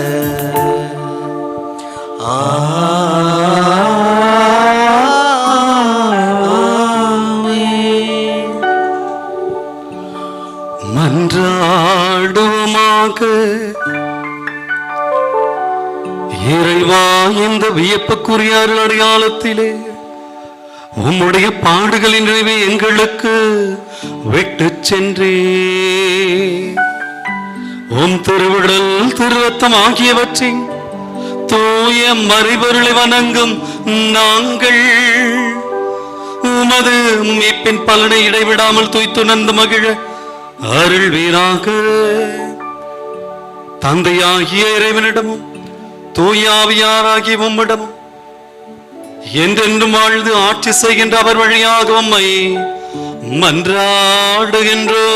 இறைவா, இந்த வியப்புக்குரிய அருள் அடையாளத்திலே உம்முடைய பாடுகளின் நிறைவை எங்களுக்கு விட்டு சென்றே. உம் திருவிடல் திருரத்தம் ஆகியவற்றின் தூய மறைபொருளை வணங்கும் நாங்கள் உமது மீட்பின் பலனை இடைவிடாமல் துய்த்துணர்ந்து மகிழ அருள்வீராக. தந்தையாகிய இறைவனிடமும் தூயாவியாராகிய உம்மிடமும் என்றென்றும் வாழ்ந்து ஆட்சி செய்கின்ற அவர் வழியாக உம்மை மன்றாடுகின்றோ.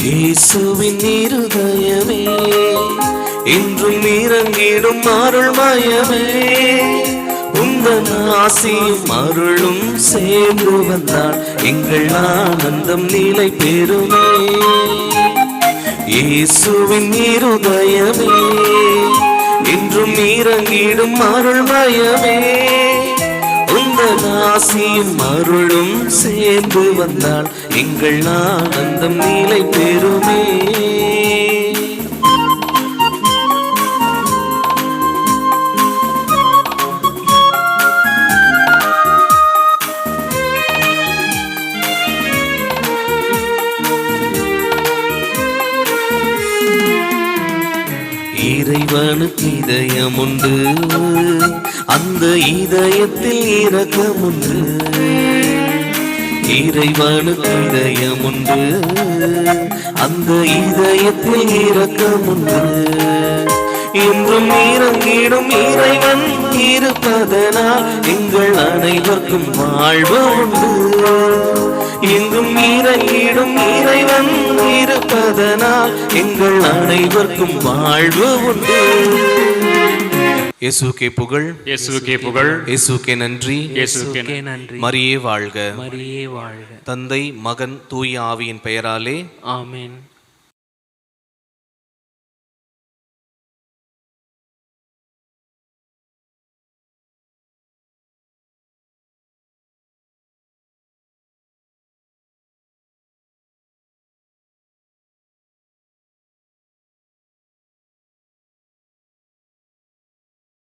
இயேசுவின் இருதயமே, இன்றும் இறங்கிடும் அருள்மயமே, உந்தன் ஆசியும் அருளும் சேர்ந்து வந்தால் எங்கள் ஆனந்தம் நிலை பெறுமே. இயேசுவின் இருதயமே, இன்றும் இறங்கிடும் அருள்மயமே, உந்தன் ஆசியும் அருளும் சேர்ந்து வந்தால் எங்கள் ஆனந்தம் நிலை பெறுமே. இறைவனுக்கு இதயம் உண்டு, அந்த இதயத்தில் இரக்கம் உண்டு. இறைவனுக்கு இதயம் உண்டு, அந்த இதயத்தில் இரக்கம் உண்டு. இன்றும் இறங்கிடும் இறைவன் இருப்பதனால் எங்கள் அனைவருக்கும் வாழ்வு உண்டு. எங்கும் இறங்கிடும் இறைவன் இருப்பதனால் எங்கள் அனைவருக்கும் வாழ்வு உண்டு. இயேசுவுக்கே புகழ், இயேசுவுக்கே புகழ், இயேசுவுக்கே நன்றி, இயேசுவுக்கே நன்றி. மரியே வாழ்க. மரியே வாழ்க. தந்தை, மகன், தூய ஆவியின் பெயராலே ஆமென்.